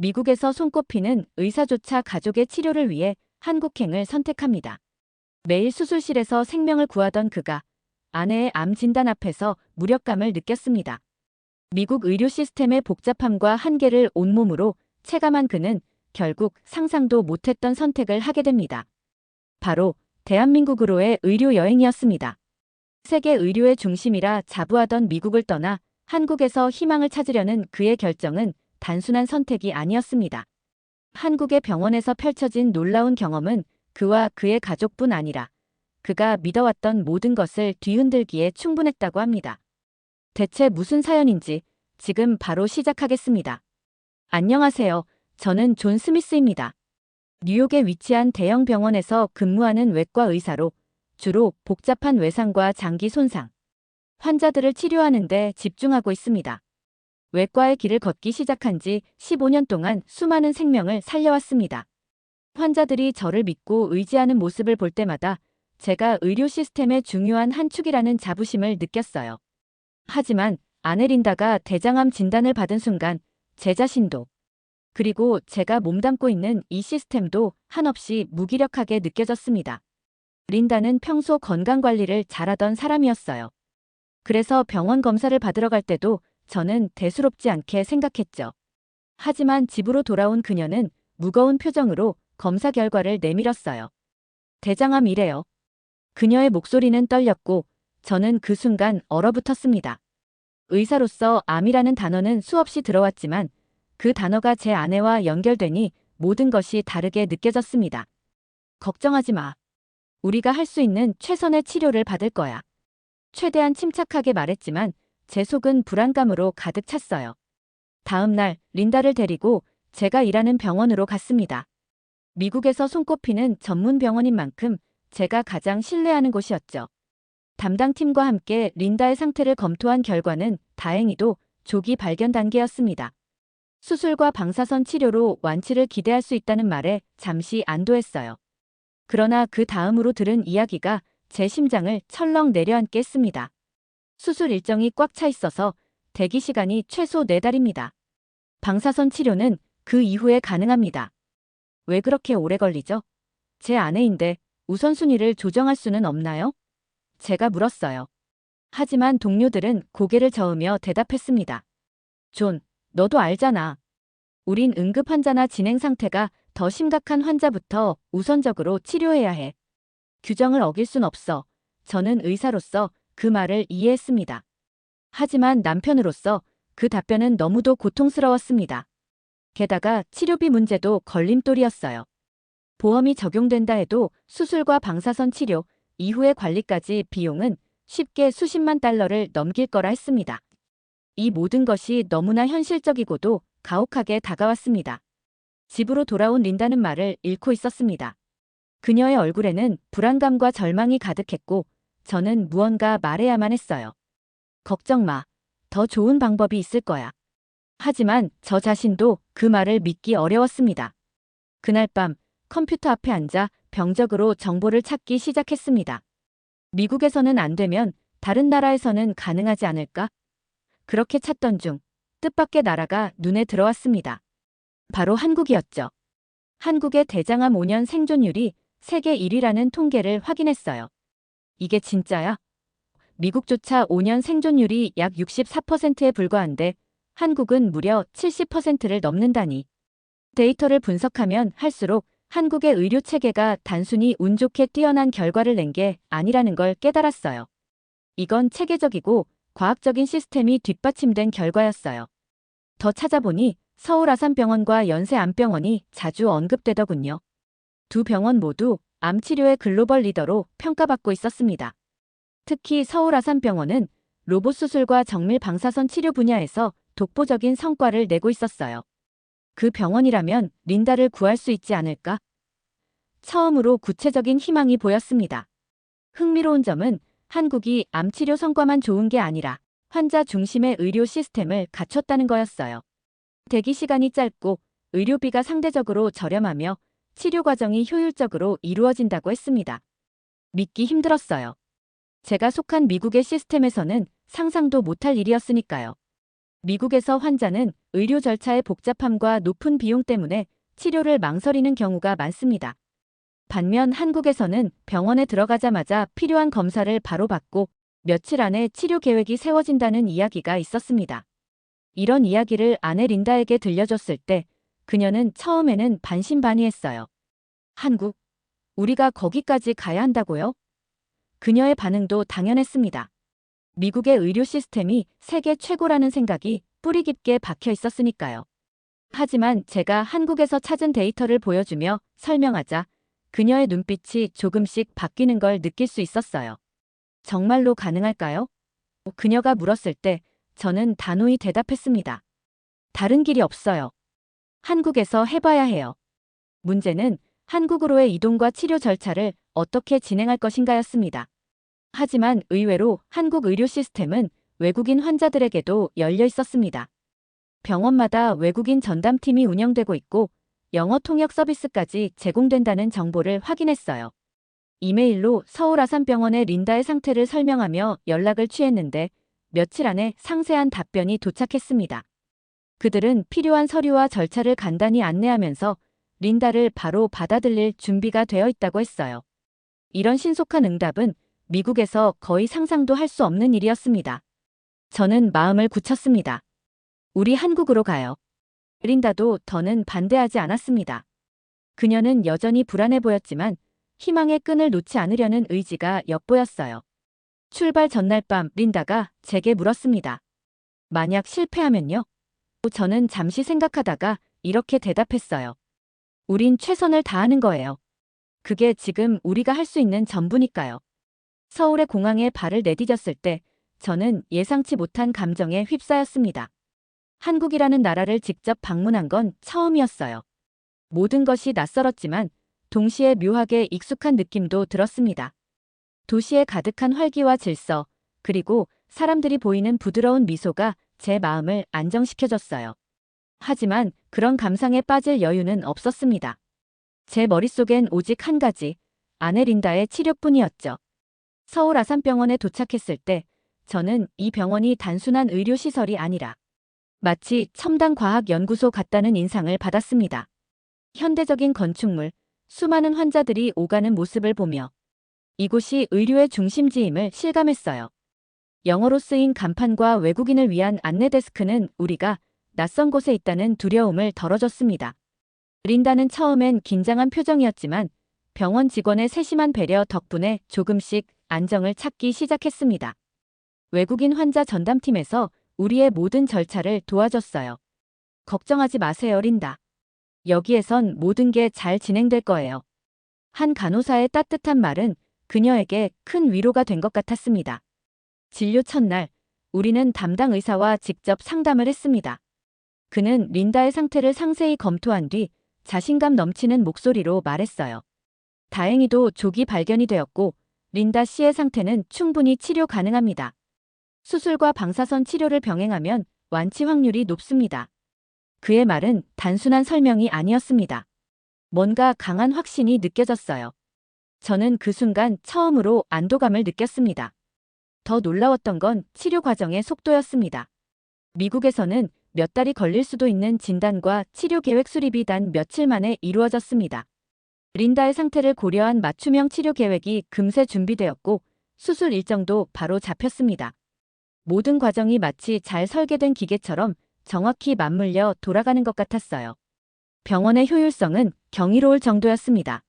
미국에서 손꼽히는 의사조차 가족의 치료를 위해 한국행을 선택합니다. 매일 수술실에서 생명을 구하던 그가 아내의 암 진단 앞에서 무력감을 느꼈습니다. 미국 의료 시스템의 복잡함과 한계를 온몸으로 체감한 그는 결국 상상도 못했던 선택을 하게 됩니다. 바로 대한민국으로의 의료 여행이었습니다. 세계 의료의 중심이라 자부하던 미국을 떠나 한국에서 희망을 찾으려는 그의 결정은 단순한 선택이 아니었습니다. 한국의 병원에서 펼쳐진 놀라운 경험은 그와 그의 가족뿐 아니라 그가 믿어왔던 모든 것을 뒤흔들기에 충분했다고 합니다. 대체 무슨 사연인지 지금 바로 시작하겠습니다. 안녕하세요. 저는 존 스미스입니다. 뉴욕에 위치한 대형 병원에서 근무하는 외과 의사로 주로 복잡한 외상과 장기 손상, 환자들을 치료하는 데 집중하고 있습니다. 외과의 길을 걷기 시작한 지 15년 동안 수많은 생명을 살려왔습니다. 환자들이 저를 믿고 의지하는 모습을 볼 때마다 제가 의료 시스템의 중요한 한 축이라는 자부심을 느꼈어요. 하지만 아내 린다가 대장암 진단을 받은 순간 제 자신도 그리고 제가 몸담고 있는 이 시스템도 한없이 무기력하게 느껴졌습니다. 린다는 평소 건강관리를 잘하던 사람이었어요. 그래서 병원 검사를 받으러 갈 때도 저는 대수롭지 않게 생각했죠. 하지만 집으로 돌아온 그녀는 무거운 표정으로 검사 결과를 내밀었어요. 대장암이래요. 그녀의 목소리는 떨렸고 저는 그 순간 얼어붙었습니다. 의사로서 암이라는 단어는 수없이 들어왔지만 그 단어가 제 아내와 연결되니 모든 것이 다르게 느껴졌습니다. 걱정하지 마. 우리가 할 수 있는 최선의 치료를 받을 거야. 최대한 침착하게 말했지만 제 속은 불안감으로 가득 찼어요. 다음 날 린다를 데리고 제가 일하는 병원으로 갔습니다. 미국에서 손꼽히는 전문 병원인 만큼 제가 가장 신뢰하는 곳이었죠. 담당팀과 함께 린다의 상태를 검토한 결과는 다행히도 조기 발견 단계였습니다. 수술과 방사선 치료로 완치를 기대할 수 있다는 말에 잠시 안도했어요. 그러나 그 다음으로 들은 이야기가 제 심장을 철렁 내려앉게 했습니다. 수술 일정이 꽉 차 있어서 대기 시간이 최소 4달입니다. 방사선 치료는 그 이후에 가능합니다. 왜 그렇게 오래 걸리죠? 제 아내인데 우선순위를 조정할 수는 없나요? 제가 물었어요. 하지만 동료들은 고개를 저으며 대답했습니다. 존, 너도 알잖아. 우린 응급 환자나 진행 상태가 더 심각한 환자부터 우선적으로 치료해야 해. 규정을 어길 순 없어. 저는 의사로서 그 말을 이해했습니다. 하지만 남편으로서 그 답변은 너무도 고통스러웠습니다. 게다가 치료비 문제도 걸림돌이었어요. 보험이 적용된다 해도 수술과 방사선 치료, 이후의 관리까지 비용은 쉽게 수십만 달러를 넘길 거라 했습니다. 이 모든 것이 너무나 현실적이고도 가혹하게 다가왔습니다. 집으로 돌아온 린다는 말을 잃고 있었습니다. 그녀의 얼굴에는 불안감과 절망이 가득했고 저는 무언가 말해야만 했어요. 걱정 마. 더 좋은 방법이 있을 거야. 하지만 저 자신도 그 말을 믿기 어려웠습니다. 그날 밤 컴퓨터 앞에 앉아 병적으로 정보를 찾기 시작했습니다. 미국에서는 안 되면 다른 나라에서는 가능하지 않을까? 그렇게 찾던 중 뜻밖의 나라가 눈에 들어왔습니다. 바로 한국이었죠. 한국의 대장암 5년 생존율이 세계 1위라는 통계를 확인했어요. 이게 진짜야? 미국조차 5년 생존율이 약 64%에 불과한데 한국은 무려 70%를 넘는다니. 데이터를 분석하면 할수록 한국의 의료 체계가 단순히 운 좋게 뛰어난 결과를 낸 게 아니라는 걸 깨달았어요. 이건 체계적이고 과학적인 시스템이 뒷받침된 결과였어요. 더 찾아보니 서울 아산병원과 연세암병원이 자주 언급되더군요. 두 병원 모두 암 치료의 글로벌 리더로 평가받고 있었습니다. 특히 서울 아산병원은 로봇 수술과 정밀 방사선 치료 분야에서 독보적인 성과를 내고 있었어요. 그 병원이라면 린다를 구할 수 있지 않을까? 처음으로 구체적인 희망이 보였습니다. 흥미로운 점은 한국이 암 치료 성과만 좋은 게 아니라 환자 중심의 의료 시스템을 갖췄다는 거였어요. 대기 시간이 짧고 의료비가 상대적으로 저렴하며 치료 과정이 효율적으로 이루어진다고 했습니다. 믿기 힘들었어요. 제가 속한 미국의 시스템에서는 상상도 못할 일이었으니까요. 미국에서 환자는 의료 절차의 복잡함과 높은 비용 때문에 치료를 망설이는 경우가 많습니다. 반면 한국에서는 병원에 들어가자마자 필요한 검사를 바로 받고 며칠 안에 치료 계획이 세워진다는 이야기가 있었습니다. 이런 이야기를 아내 린다에게 들려줬을 때 그녀는 처음에는 반신반의했어요. 한국? 우리가 거기까지 가야 한다고요? 그녀의 반응도 당연했습니다. 미국의 의료 시스템이 세계 최고라는 생각이 뿌리 깊게 박혀 있었으니까요. 하지만 제가 한국에서 찾은 데이터를 보여주며 설명하자 그녀의 눈빛이 조금씩 바뀌는 걸 느낄 수 있었어요. 정말로 가능할까요? 그녀가 물었을 때 저는 단호히 대답했습니다. 다른 길이 없어요. 한국에서 해봐야 해요. 문제는 한국으로의 이동과 치료 절차를 어떻게 진행할 것인가였습니다. 하지만 의외로 한국 의료 시스템은 외국인 환자들에게도 열려 있었습니다. 병원마다 외국인 전담팀이 운영되고 있고 영어 통역 서비스까지 제공된다는 정보를 확인했어요. 이메일로 서울 아산병원의 린다의 상태를 설명하며 연락을 취했는데 며칠 안에 상세한 답변이 도착했습니다. 그들은 필요한 서류와 절차를 간단히 안내하면서 린다를 바로 받아들일 준비가 되어 있다고 했어요. 이런 신속한 응답은 미국에서 거의 상상도 할 수 없는 일이었습니다. 저는 마음을 굳혔습니다. 우리 한국으로 가요. 린다도 더는 반대하지 않았습니다. 그녀는 여전히 불안해 보였지만 희망의 끈을 놓지 않으려는 의지가 엿보였어요. 출발 전날 밤 린다가 제게 물었습니다. 만약 실패하면요? 저는 잠시 생각하다가 이렇게 대답했어요. 우린 최선을 다하는 거예요. 그게 지금 우리가 할 수 있는 전부니까요. 서울의 공항에 발을 내디뎠을 때 저는 예상치 못한 감정에 휩싸였습니다. 한국이라는 나라를 직접 방문한 건 처음이었어요. 모든 것이 낯설었지만 동시에 묘하게 익숙한 느낌도 들었습니다. 도시에 가득한 활기와 질서, 그리고 사람들이 보이는 부드러운 미소가 제 마음을 안정시켜줬어요. 하지만 그런 감상에 빠질 여유는 없었습니다. 제 머릿속엔 오직 한 가지, 아내 린다의 치료뿐이었죠. 서울 아산병원에 도착했을 때 저는 이 병원이 단순한 의료시설이 아니라 마치 첨단과학연구소 같다는 인상을 받았습니다. 현대적인 건축물, 수많은 환자들이 오가는 모습을 보며 이곳이 의료의 중심지임을 실감했어요. 영어로 쓰인 간판과 외국인을 위한 안내 데스크는 우리가 낯선 곳에 있다는 두려움을 덜어줬습니다. 린다는 처음엔 긴장한 표정이었지만 병원 직원의 세심한 배려 덕분에 조금씩 안정을 찾기 시작했습니다. 외국인 환자 전담팀에서 우리의 모든 절차를 도와줬어요. 걱정하지 마세요, 린다. 여기에선 모든 게 잘 진행될 거예요. 한 간호사의 따뜻한 말은 그녀에게 큰 위로가 된 것 같았습니다. 진료 첫날, 우리는 담당 의사와 직접 상담을 했습니다. 그는 린다의 상태를 상세히 검토한 뒤 자신감 넘치는 목소리로 말했어요. 다행히도 조기 발견이 되었고 린다 씨의 상태는 충분히 치료 가능합니다. 수술과 방사선 치료를 병행하면 완치 확률이 높습니다. 그의 말은 단순한 설명이 아니었습니다. 뭔가 강한 확신이 느껴졌어요. 저는 그 순간 처음으로 안도감을 느꼈습니다. 더 놀라웠던 건 치료 과정의 속도였습니다. 미국에서는 몇 달이 걸릴 수도 있는 진단과 치료 계획 수립이 단 며칠 만에 이루어졌습니다. 린다의 상태를 고려한 맞춤형 치료 계획이 금세 준비되었고 수술 일정도 바로 잡혔습니다. 모든 과정이 마치 잘 설계된 기계처럼 정확히 맞물려 돌아가는 것 같았어요. 병원의 효율성은 경이로울 정도였습니다.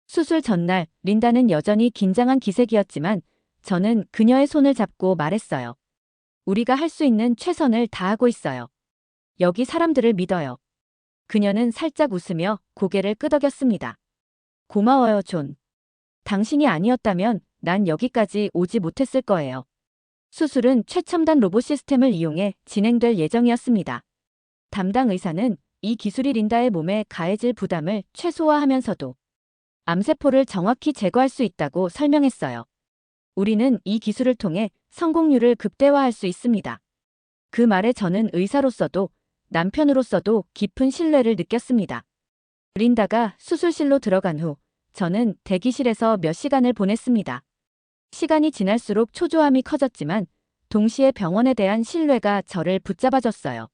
수술 전날 린다는 여전히 긴장한 기색이었지만 저는 그녀의 손을 잡고 말했어요. 우리가 할 수 있는 최선을 다하고 있어요. 여기 사람들을 믿어요. 그녀는 살짝 웃으며 고개를 끄덕였습니다. 고마워요, 존. 당신이 아니었다면 난 여기까지 오지 못했을 거예요. 수술은 최첨단 로봇 시스템을 이용해 진행될 예정이었습니다. 담당 의사는 이 기술이 린다의 몸에 가해질 부담을 최소화하면서도 암세포를 정확히 제거할 수 있다고 설명했어요. 우리는 이 기술을 통해 성공률을 극대화할 수 있습니다. 그 말에 저는 의사로서도 남편으로서도 깊은 신뢰를 느꼈습니다. 린다가 수술실로 들어간 후 저는 대기실에서 몇 시간을 보냈습니다. 시간이 지날수록 초조함이 커졌지만 동시에 병원에 대한 신뢰가 저를 붙잡아줬어요.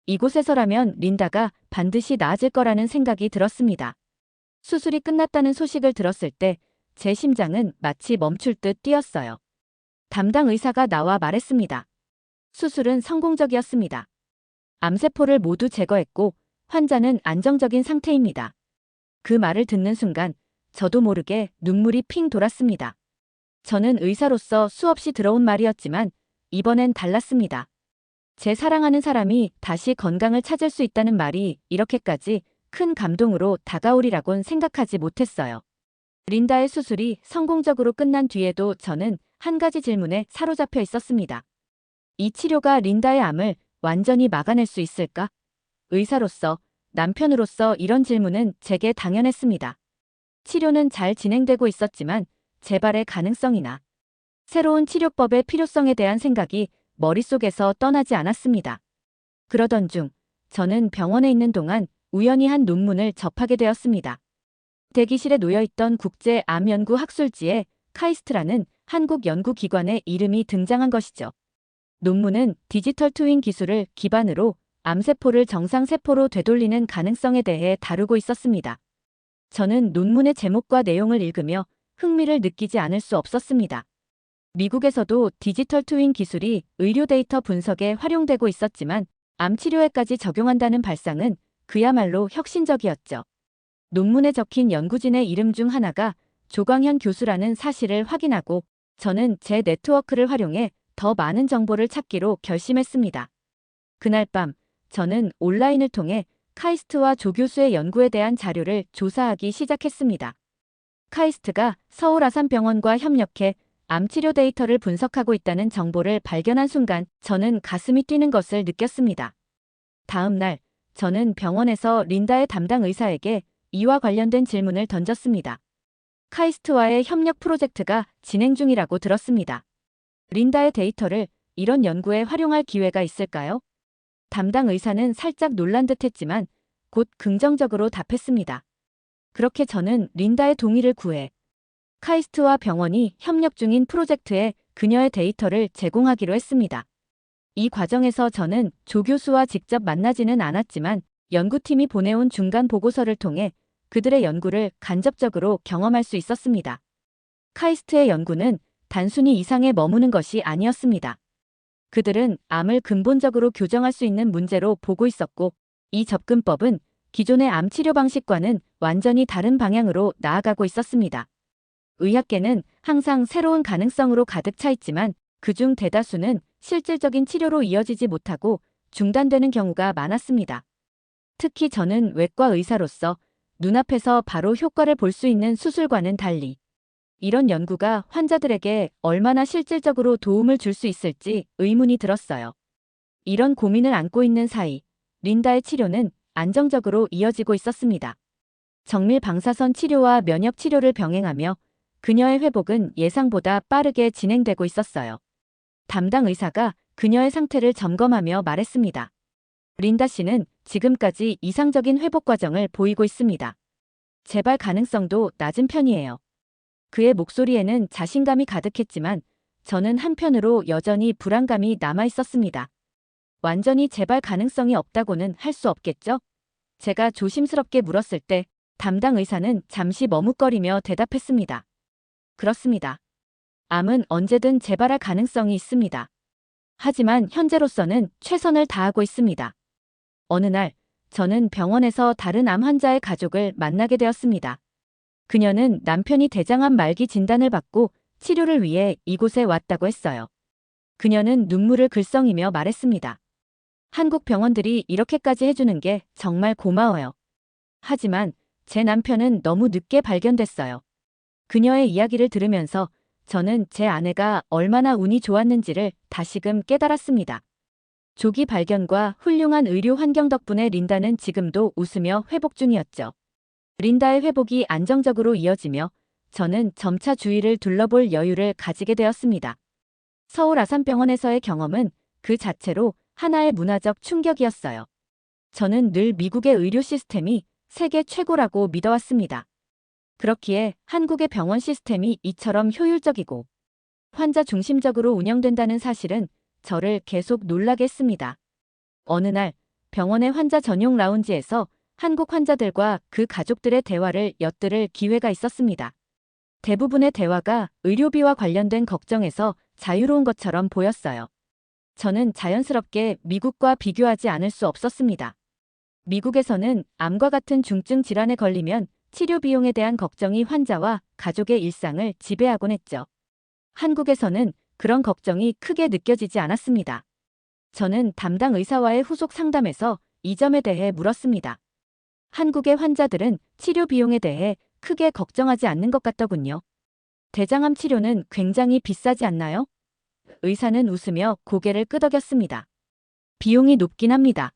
이곳에서라면 린다가 반드시 나아질 거라는 생각이 들었습니다. 수술이 끝났다는 소식을 들었을 때 제 심장은 마치 멈출 듯 뛰었어요. 담당 의사가 나와 말했습니다. 수술은 성공적이었습니다. 암세포를 모두 제거했고 환자는 안정적인 상태입니다. 그 말을 듣는 순간 저도 모르게 눈물이 핑 돌았습니다. 저는 의사로서 수없이 들어온 말이었지만 이번엔 달랐습니다. 제 사랑하는 사람이 다시 건강을 찾을 수 있다는 말이 이렇게까지 큰 감동으로 다가오리라곤 생각하지 못했어요. 린다의 수술이 성공적으로 끝난 뒤에도 저는 한 가지 질문에 사로잡혀 있었습니다. 이 치료가 린다의 암을 완전히 막아낼 수 있을까? 의사로서, 남편으로서 이런 질문은 제게 당연했습니다. 치료는 잘 진행되고 있었지만 재발의 가능성이나 새로운 치료법의 필요성에 대한 생각이 머릿속에서 떠나지 않았습니다. 그러던 중 저는 병원에 있는 동안 우연히 한 논문을 접하게 되었습니다. 대기실에 놓여있던 국제암연구 학술지에 카이스트라는 한국 연구기관의 이름이 등장한 것이죠. 논문은 디지털 트윈 기술을 기반으로 암세포를 정상세포로 되돌리는 가능성에 대해 다루고 있었습니다. 저는 논문의 제목과 내용을 읽으며 흥미를 느끼지 않을 수 없었습니다. 미국에서도 디지털 트윈 기술이 의료 데이터 분석에 활용되고 있었지만 암 치료에까지 적용한다는 발상은 그야말로 혁신적이었죠. 논문에 적힌 연구진의 이름 중 하나가 조광현 교수라는 사실을 확인하고 저는 제 네트워크를 활용해 더 많은 정보를 찾기로 결심했습니다. 그날 밤 저는 온라인을 통해 카이스트와 조 교수의 연구에 대한 자료를 조사하기 시작했습니다. 카이스트가 서울아산병원과 협력해 암치료 데이터를 분석하고 있다는 정보를 발견한 순간 저는 가슴이 뛰는 것을 느꼈습니다. 다음 날 저는 병원에서 린다의 담당 의사에게 이와 관련된 질문을 던졌습니다. 카이스트와의 협력 프로젝트가 진행 중이라고 들었습니다. 린다의 데이터를 이런 연구에 활용할 기회가 있을까요? 담당 의사는 살짝 놀란 듯 했지만 곧 긍정적으로 답했습니다. 그렇게 저는 린다의 동의를 구해 카이스트와 병원이 협력 중인 프로젝트에 그녀의 데이터를 제공하기로 했습니다. 이 과정에서 저는 조 교수와 직접 만나지는 않았지만 연구팀이 보내온 중간 보고서를 통해 그들의 연구를 간접적으로 경험할 수 있었습니다. 카이스트의 연구는 단순히 이상에 머무는 것이 아니었습니다. 그들은 암을 근본적으로 교정할 수 있는 문제로 보고 있었고 이 접근법은 기존의 암 치료 방식과는 완전히 다른 방향으로 나아가고 있었습니다. 의학계는 항상 새로운 가능성으로 가득 차 있지만 그중 대다수는 실질적인 치료로 이어지지 못하고 중단되는 경우가 많았습니다. 특히 저는 외과 의사로서 눈앞에서 바로 효과를 볼 수 있는 수술과는 달리 이런 연구가 환자들에게 얼마나 실질적으로 도움을 줄 수 있을지 의문이 들었어요. 이런 고민을 안고 있는 사이 린다의 치료는 안정적으로 이어지고 있었습니다. 정밀 방사선 치료와 면역 치료를 병행하며 그녀의 회복은 예상보다 빠르게 진행되고 있었어요. 담당 의사가 그녀의 상태를 점검하며 말했습니다. 린다 씨는 지금까지 이상적인 회복 과정을 보이고 있습니다. 재발 가능성도 낮은 편이에요. 그의 목소리에는 자신감이 가득했지만 저는 한편으로 여전히 불안감이 남아 있었습니다. 완전히 재발 가능성이 없다고는 할 수 없겠죠? 제가 조심스럽게 물었을 때 담당 의사는 잠시 머뭇거리며 대답했습니다. 그렇습니다. 암은 언제든 재발할 가능성이 있습니다. 하지만 현재로서는 최선을 다하고 있습니다. 어느 날 저는 병원에서 다른 암 환자의 가족을 만나게 되었습니다. 그녀는 남편이 대장암 말기 진단을 받고 치료를 위해 이곳에 왔다고 했어요. 그녀는 눈물을 글썽이며 말했습니다. 한국 병원들이 이렇게까지 해주는 게 정말 고마워요. 하지만 제 남편은 너무 늦게 발견됐어요. 그녀의 이야기를 들으면서 저는 제 아내가 얼마나 운이 좋았는지를 다시금 깨달았습니다. 조기 발견과 훌륭한 의료 환경 덕분에 린다는 지금도 웃으며 회복 중이었죠. 린다의 회복이 안정적으로 이어지며 저는 점차 주위를 둘러볼 여유를 가지게 되었습니다. 서울 아산병원에서의 경험은 그 자체로 하나의 문화적 충격이었어요. 저는 늘 미국의 의료 시스템이 세계 최고라고 믿어왔습니다. 그렇기에 한국의 병원 시스템이 이처럼 효율적이고 환자 중심적으로 운영된다는 사실은 저를 계속 놀라게 했습니다. 어느 날 병원의 환자 전용 라운지에서 한국 환자들과 그 가족들의 대화를 엿들을 기회가 있었습니다. 대부분의 대화가 의료비와 관련된 걱정에서 자유로운 것처럼 보였어요. 저는 자연스럽게 미국과 비교하지 않을 수 없었습니다. 미국에서는 암과 같은 중증 질환에 걸리면 치료 비용에 대한 걱정이 환자와 가족의 일상을 지배하곤 했죠. 한국에서는 그런 걱정이 크게 느껴지지 않았습니다. 저는 담당 의사와의 후속 상담에서 이 점에 대해 물었습니다. 한국의 환자들은 치료 비용에 대해 크게 걱정하지 않는 것 같더군요. 대장암 치료는 굉장히 비싸지 않나요? 의사는 웃으며 고개를 끄덕였습니다. 비용이 높긴 합니다.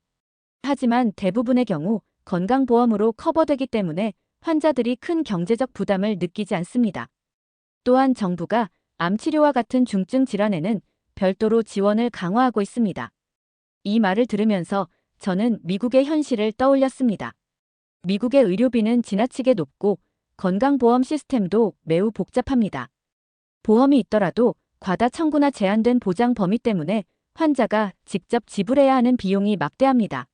하지만 대부분의 경우 건강보험으로 커버되기 때문에 환자들이 큰 경제적 부담을 느끼지 않습니다. 또한 정부가 암 치료와 같은 중증 질환에는 별도로 지원을 강화하고 있습니다. 이 말을 들으면서 저는 미국의 현실을 떠올렸습니다. 미국의 의료비는 지나치게 높고 건강보험 시스템도 매우 복잡합니다. 보험이 있더라도 과다 청구나 제한된 보장 범위 때문에 환자가 직접 지불해야 하는 비용이 막대합니다.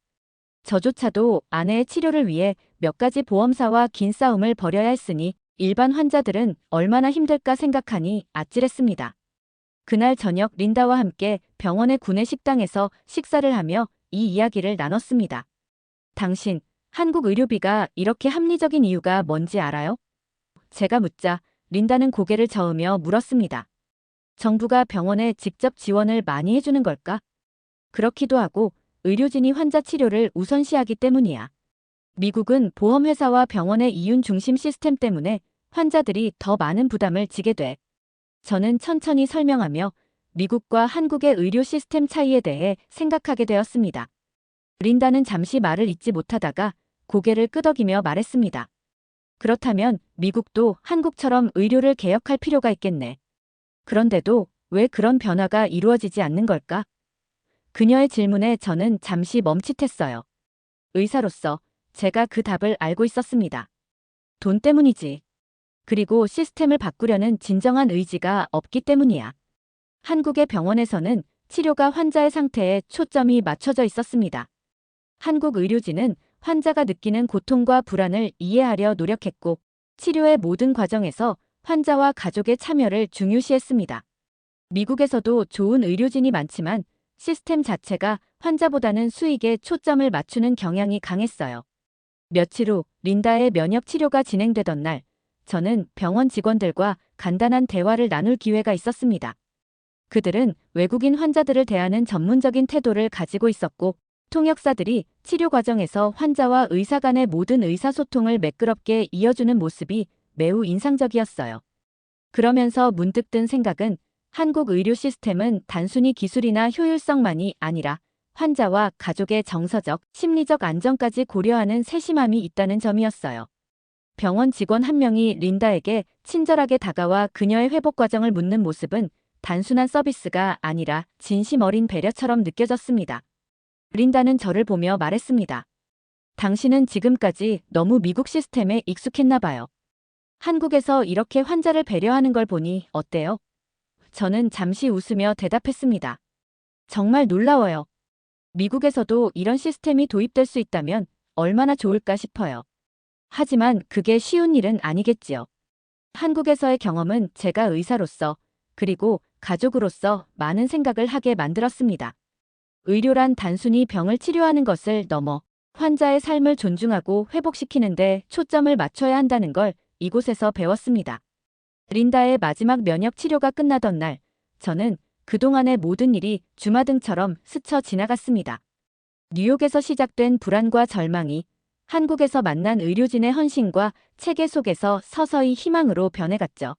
저조차도 아내의 치료를 위해 몇 가지 보험사와 긴 싸움을 벌여야 했으니 일반 환자들은 얼마나 힘들까 생각하니 아찔했습니다. 그날 저녁 린다와 함께 병원의 구내 식당에서 식사를 하며 이 이야기를 나눴습니다. 당신, 한국 의료비가 이렇게 합리적인 이유가 뭔지 알아요? 제가 묻자 린다는 고개를 저으며 물었습니다. 정부가 병원에 직접 지원을 많이 해주는 걸까? 그렇기도 하고 의료진이 환자 치료를 우선시하기 때문이야. 미국은 보험회사와 병원의 이윤 중심 시스템 때문에 환자들이 더 많은 부담을 지게 돼. 저는 천천히 설명하며 미국과 한국의 의료 시스템 차이에 대해 생각하게 되었습니다. 린다는 잠시 말을 잇지 못하다가 고개를 끄덕이며 말했습니다. 그렇다면 미국도 한국처럼 의료를 개혁할 필요가 있겠네. 그런데도 왜 그런 변화가 이루어지지 않는 걸까? 그녀의 질문에 저는 잠시 멈칫했어요. 의사로서 제가 그 답을 알고 있었습니다. 돈 때문이지. 그리고 시스템을 바꾸려는 진정한 의지가 없기 때문이야. 한국의 병원에서는 치료가 환자의 상태에 초점이 맞춰져 있었습니다. 한국 의료진은 환자가 느끼는 고통과 불안을 이해하려 노력했고 치료의 모든 과정에서 환자와 가족의 참여를 중요시했습니다. 미국에서도 좋은 의료진이 많지만 시스템 자체가 환자보다는 수익에 초점을 맞추는 경향이 강했어요. 며칠 후 린다의 면역 치료가 진행되던 날, 저는 병원 직원들과 간단한 대화를 나눌 기회가 있었습니다. 그들은 외국인 환자들을 대하는 전문적인 태도를 가지고 있었고, 통역사들이 치료 과정에서 환자와 의사 간의 모든 의사소통을 매끄럽게 이어주는 모습이 매우 인상적이었어요. 그러면서 문득 든 생각은 한국 의료 시스템은 단순히 기술이나 효율성만이 아니라 환자와 가족의 정서적, 심리적 안정까지 고려하는 세심함이 있다는 점이었어요. 병원 직원 한 명이 린다에게 친절하게 다가와 그녀의 회복 과정을 묻는 모습은 단순한 서비스가 아니라 진심 어린 배려처럼 느껴졌습니다. 린다는 저를 보며 말했습니다. 당신은 지금까지 너무 미국 시스템에 익숙했나 봐요. 한국에서 이렇게 환자를 배려하는 걸 보니 어때요? 저는 잠시 웃으며 대답했습니다. 정말 놀라워요. 미국에서도 이런 시스템이 도입될 수 있다면 얼마나 좋을까 싶어요. 하지만 그게 쉬운 일은 아니겠지요. 한국에서의 경험은 제가 의사로서 그리고 가족으로서 많은 생각을 하게 만들었습니다. 의료란 단순히 병을 치료하는 것을 넘어 환자의 삶을 존중하고 회복시키는 데 초점을 맞춰야 한다는 걸 이곳에서 배웠습니다. 린다의 마지막 면역 치료가 끝나던 날, 저는 그동안의 모든 일이 주마등처럼 스쳐 지나갔습니다. 뉴욕에서 시작된 불안과 절망이 한국에서 만난 의료진의 헌신과 체계 속에서 서서히 희망으로 변해갔죠.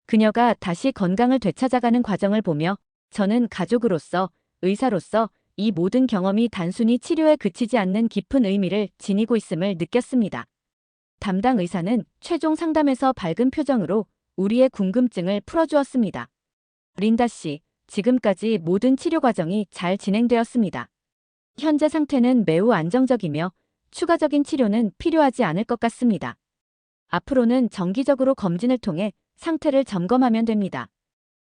그녀가 다시 건강을 되찾아가는 과정을 보며 저는 가족으로서, 의사로서 이 모든 경험이 단순히 치료에 그치지 않는 깊은 의미를 지니고 있음을 느꼈습니다. 담당 의사는 최종 상담에서 밝은 표정으로 우리의 궁금증을 풀어주었습니다. 린다 씨, 지금까지 모든 치료 과정이 잘 진행되었습니다. 현재 상태는 매우 안정적이며 추가적인 치료는 필요하지 않을 것 같습니다. 앞으로는 정기적으로 검진을 통해 상태를 점검하면 됩니다.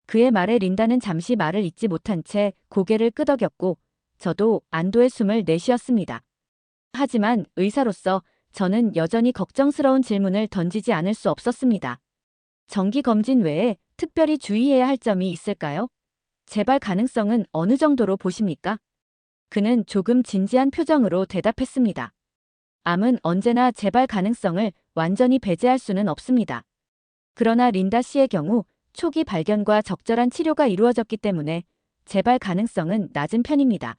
그의 말에 린다는 잠시 말을 잇지 못한 채 고개를 끄덕였고 저도 안도의 숨을 내쉬었습니다. 하지만 의사로서 저는 여전히 걱정스러운 질문을 던지지 않을 수 없었습니다. 정기 검진 외에 특별히 주의해야 할 점이 있을까요? 재발 가능성은 어느 정도로 보십니까? 그는 조금 진지한 표정으로 대답했습니다. 암은 언제나 재발 가능성을 완전히 배제할 수는 없습니다. 그러나 린다 씨의 경우 초기 발견과 적절한 치료가 이루어졌기 때문에 재발 가능성은 낮은 편입니다.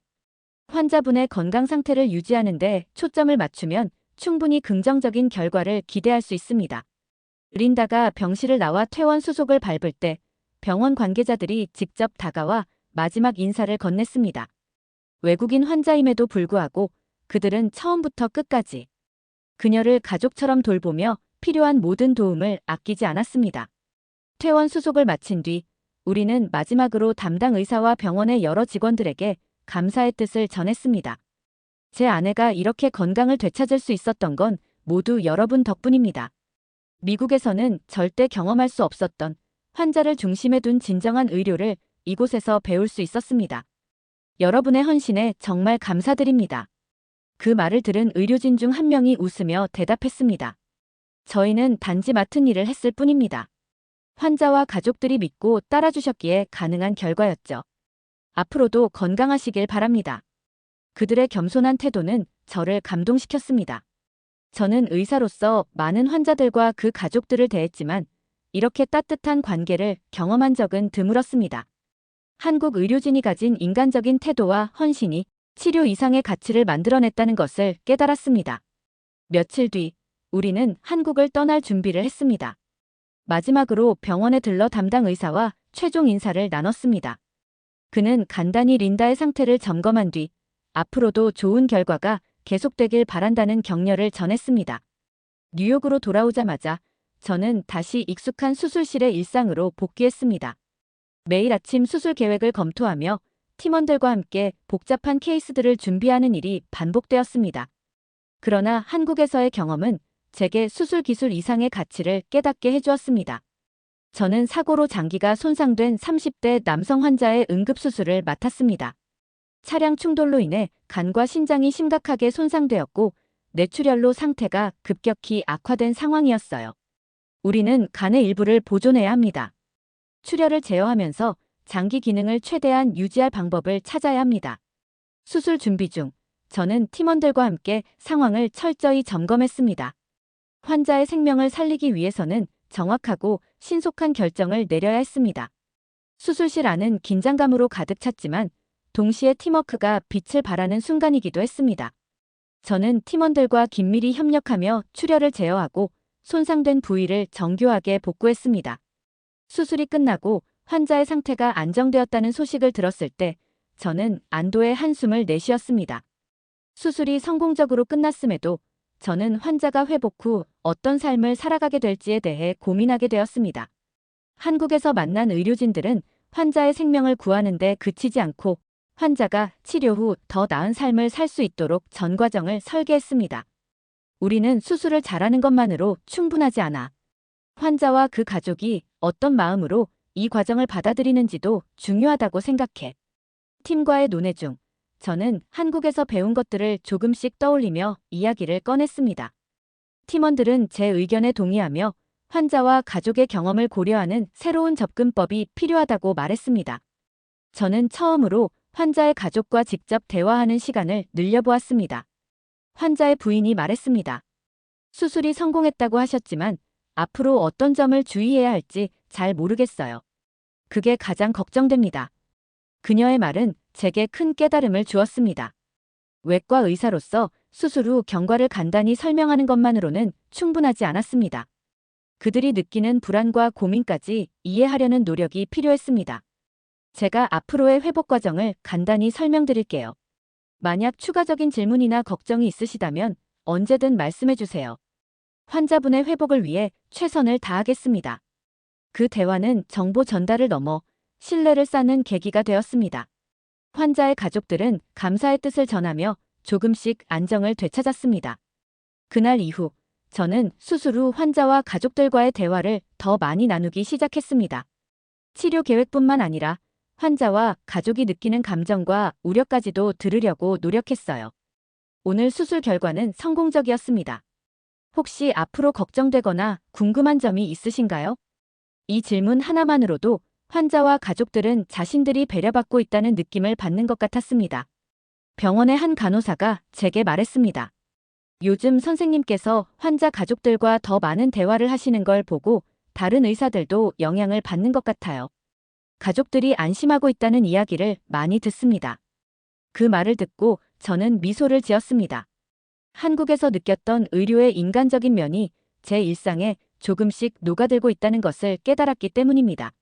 환자분의 건강 상태를 유지하는 데 초점을 맞추면 충분히 긍정적인 결과를 기대할 수 있습니다. 린다가 병실을 나와 퇴원 수속을 밟을 때 병원 관계자들이 직접 다가와 마지막 인사를 건넸습니다. 외국인 환자임에도 불구하고 그들은 처음부터 끝까지 그녀를 가족처럼 돌보며 필요한 모든 도움을 아끼지 않았습니다. 퇴원 수속을 마친 뒤 우리는 마지막으로 담당 의사와 병원의 여러 직원들에게 감사의 뜻을 전했습니다. 제 아내가 이렇게 건강을 되찾을 수 있었던 건 모두 여러분 덕분입니다. 미국에서는 절대 경험할 수 없었던 환자를 중심에 둔 진정한 의료를 이곳에서 배울 수 있었습니다. 여러분의 헌신에 정말 감사드립니다. 그 말을 들은 의료진 중 한 명이 웃으며 대답했습니다. 저희는 단지 맡은 일을 했을 뿐입니다. 환자와 가족들이 믿고 따라주셨기에 가능한 결과였죠. 앞으로도 건강하시길 바랍니다. 그들의 겸손한 태도는 저를 감동시켰습니다. 저는 의사로서 많은 환자들과 그 가족들을 대했지만 이렇게 따뜻한 관계를 경험한 적은 드물었습니다. 한국 의료진이 가진 인간적인 태도와 헌신이 치료 이상의 가치를 만들어냈다는 것을 깨달았습니다. 며칠 뒤 우리는 한국을 떠날 준비를 했습니다. 마지막으로 병원에 들러 담당 의사와 최종 인사를 나눴습니다. 그는 간단히 린다의 상태를 점검한 뒤 앞으로도 좋은 결과가 계속되길 바란다는 격려를 전했습니다. 뉴욕으로 돌아오자마자 저는 다시 익숙한 수술실의 일상으로 복귀했습니다. 매일 아침 수술 계획을 검토하며 팀원들과 함께 복잡한 케이스들을 준비하는 일이 반복되었습니다. 그러나 한국에서의 경험은 제게 수술 기술 이상의 가치를 깨닫게 해주었습니다. 저는 사고로 장기가 손상된 30대 남성 환자의 응급수술을 맡았습니다. 차량 충돌로 인해 간과 신장이 심각하게 손상되었고 뇌출혈로 상태가 급격히 악화된 상황이었어요. 우리는 간의 일부를 보존해야 합니다. 출혈을 제어하면서 장기 기능을 최대한 유지할 방법을 찾아야 합니다. 수술 준비 중 저는 팀원들과 함께 상황을 철저히 점검했습니다. 환자의 생명을 살리기 위해서는 정확하고 신속한 결정을 내려야 했습니다. 수술실 안은 긴장감으로 가득 찼지만 동시에 팀워크가 빛을 발하는 순간이기도 했습니다. 저는 팀원들과 긴밀히 협력하며 출혈을 제어하고 손상된 부위를 정교하게 복구했습니다. 수술이 끝나고 환자의 상태가 안정되었다는 소식을 들었을 때 저는 안도의 한숨을 내쉬었습니다. 수술이 성공적으로 끝났음에도 저는 환자가 회복 후 어떤 삶을 살아가게 될지에 대해 고민하게 되었습니다. 한국에서 만난 의료진들은 환자의 생명을 구하는 데 그치지 않고 환자가 치료 후 더 나은 삶을 살 수 있도록 전 과정을 설계했습니다. 우리는 수술을 잘하는 것만으로 충분하지 않아 환자와 그 가족이 어떤 마음으로 이 과정을 받아들이는지도 중요하다고 생각해. 팀과의 논의 중 저는 한국에서 배운 것들을 조금씩 떠올리며 이야기를 꺼냈습니다. 팀원들은 제 의견에 동의하며 환자와 가족의 경험을 고려하는 새로운 접근법이 필요하다고 말했습니다. 저는 처음으로 환자의 가족과 직접 대화하는 시간을 늘려보았습니다. 환자의 부인이 말했습니다. 수술이 성공했다고 하셨지만 앞으로 어떤 점을 주의해야 할지 잘 모르겠어요. 그게 가장 걱정됩니다. 그녀의 말은 제게 큰 깨달음을 주었습니다. 외과 의사로서 수술 후 경과를 간단히 설명하는 것만으로는 충분하지 않았습니다. 그들이 느끼는 불안과 고민까지 이해하려는 노력이 필요했습니다. 제가 앞으로의 회복 과정을 간단히 설명드릴게요. 만약 추가적인 질문이나 걱정이 있으시다면 언제든 말씀해 주세요. 환자분의 회복을 위해 최선을 다하겠습니다. 그 대화는 정보 전달을 넘어 신뢰를 쌓는 계기가 되었습니다. 환자의 가족들은 감사의 뜻을 전하며 조금씩 안정을 되찾았습니다. 그날 이후 저는 수술 후 환자와 가족들과의 대화를 더 많이 나누기 시작했습니다. 치료 계획뿐만 아니라 환자와 가족이 느끼는 감정과 우려까지도 들으려고 노력했어요. 오늘 수술 결과는 성공적이었습니다. 혹시 앞으로 걱정되거나 궁금한 점이 있으신가요? 이 질문 하나만으로도 환자와 가족들은 자신들이 배려받고 있다는 느낌을 받는 것 같았습니다. 병원의 한 간호사가 제게 말했습니다. 요즘 선생님께서 환자 가족들과 더 많은 대화를 하시는 걸 보고 다른 의사들도 영향을 받는 것 같아요. 가족들이 안심하고 있다는 이야기를 많이 듣습니다. 그 말을 듣고 저는 미소를 지었습니다. 한국에서 느꼈던 의료의 인간적인 면이 제 일상에 조금씩 녹아들고 있다는 것을 깨달았기 때문입니다.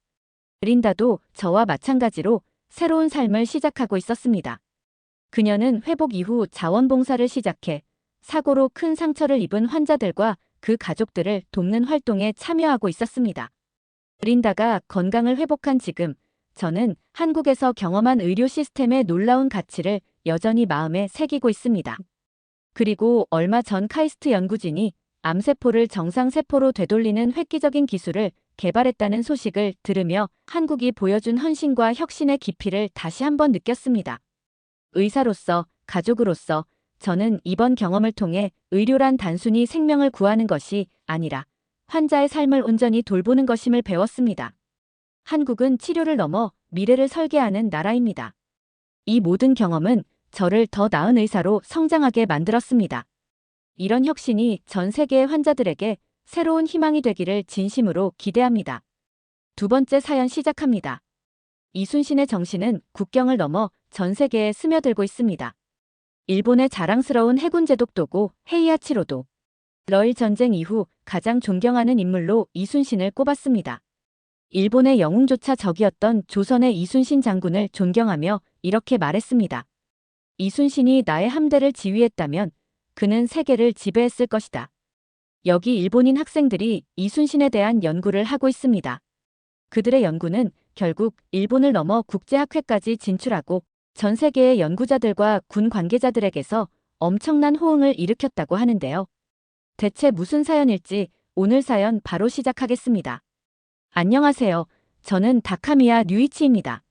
린다도 저와 마찬가지로 새로운 삶을 시작하고 있었습니다. 그녀는 회복 이후 자원봉사를 시작해 사고로 큰 상처를 입은 환자들과 그 가족들을 돕는 활동에 참여하고 있었습니다. 린다가 건강을 회복한 지금, 저는 한국에서 경험한 의료 시스템의 놀라운 가치를 여전히 마음에 새기고 있습니다. 그리고 얼마 전 카이스트 연구진이 암세포를 정상세포로 되돌리는 획기적인 기술을 개발했다는 소식을 들으며 한국이 보여준 헌신과 혁신의 깊이를 다시 한번 느꼈습니다. 의사로서, 가족으로서 저는 이번 경험을 통해 의료란 단순히 생명을 구하는 것이 아니라 환자의 삶을 온전히 돌보는 것임을 배웠습니다. 한국은 치료를 넘어 미래를 설계하는 나라입니다. 이 모든 경험은 저를 더 나은 의사로 성장하게 만들었습니다. 이런 혁신이 전 세계의 환자들에게 새로운 희망이 되기를 진심으로 기대합니다. 두 번째 사연 시작합니다. 이순신의 정신은 국경을 넘어 전 세계에 스며들고 있습니다. 일본의 자랑스러운 해군 제독 도고 헤이아치로도 러일 전쟁 이후 가장 존경하는 인물로 이순신을 꼽았습니다. 일본의 영웅조차 적이었던 조선의 이순신 장군을 존경하며 이렇게 말했습니다. 이순신이 나의 함대를 지휘했다면 그는 세계를 지배했을 것이다. 여기 일본인 학생들이 이순신에 대한 연구를 하고 있습니다. 그들의 연구는 결국 일본을 넘어 국제학회까지 진출하고 전 세계의 연구자들과 군 관계자들에게서 엄청난 호응을 일으켰다고 하는데요. 대체 무슨 사연일지 오늘 사연 바로 시작하겠습니다. 안녕하세요. 저는 다카미야 류이치입니다.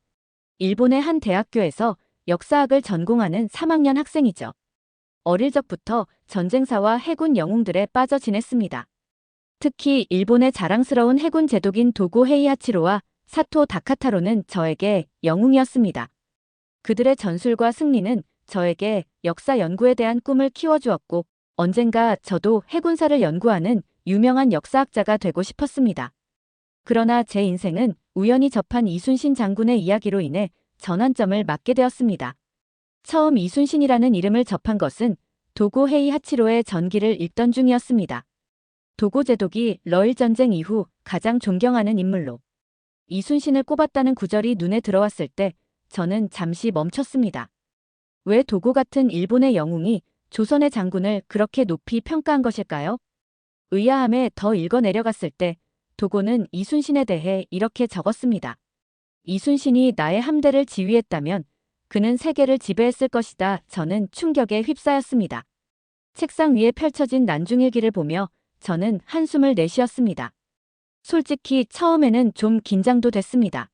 일본의 한 대학교에서 역사학을 전공하는 3학년 학생이죠. 어릴 적부터 전쟁사와 해군 영웅들에 빠져 지냈습니다. 특히 일본의 자랑스러운 해군 제독인 도고 헤이하치로와 사토 다카타로는 저에게 영웅이었습니다. 그들의 전술과 승리는 저에게 역사 연구에 대한 꿈을 키워주었고 언젠가 저도 해군사를 연구하는 유명한 역사학자가 되고 싶었습니다. 그러나 제 인생은 우연히 접한 이순신 장군의 이야기로 인해 전환점을 맞게 되었습니다. 처음 이순신이라는 이름을 접한 것은 도고 헤이하치로의 전기를 읽던 중이었습니다. 도고 제독이 러일 전쟁 이후 가장 존경하는 인물로 이순신을 꼽았다는 구절이 눈에 들어왔을 때 저는 잠시 멈췄습니다. 왜 도고 같은 일본의 영웅이 조선의 장군을 그렇게 높이 평가한 것일까요? 의아함에 더 읽어내려갔을 때 도고는 이순신에 대해 이렇게 적었습니다. 이순신이 나의 함대를 지휘했다면 그는 세계를 지배했을 것이다. 저는 충격에 휩싸였습니다. 책상 위에 펼쳐진 난중일기를 보며 저는 한숨을 내쉬었습니다. 솔직히 처음에는 좀 긴장도 됐습니다.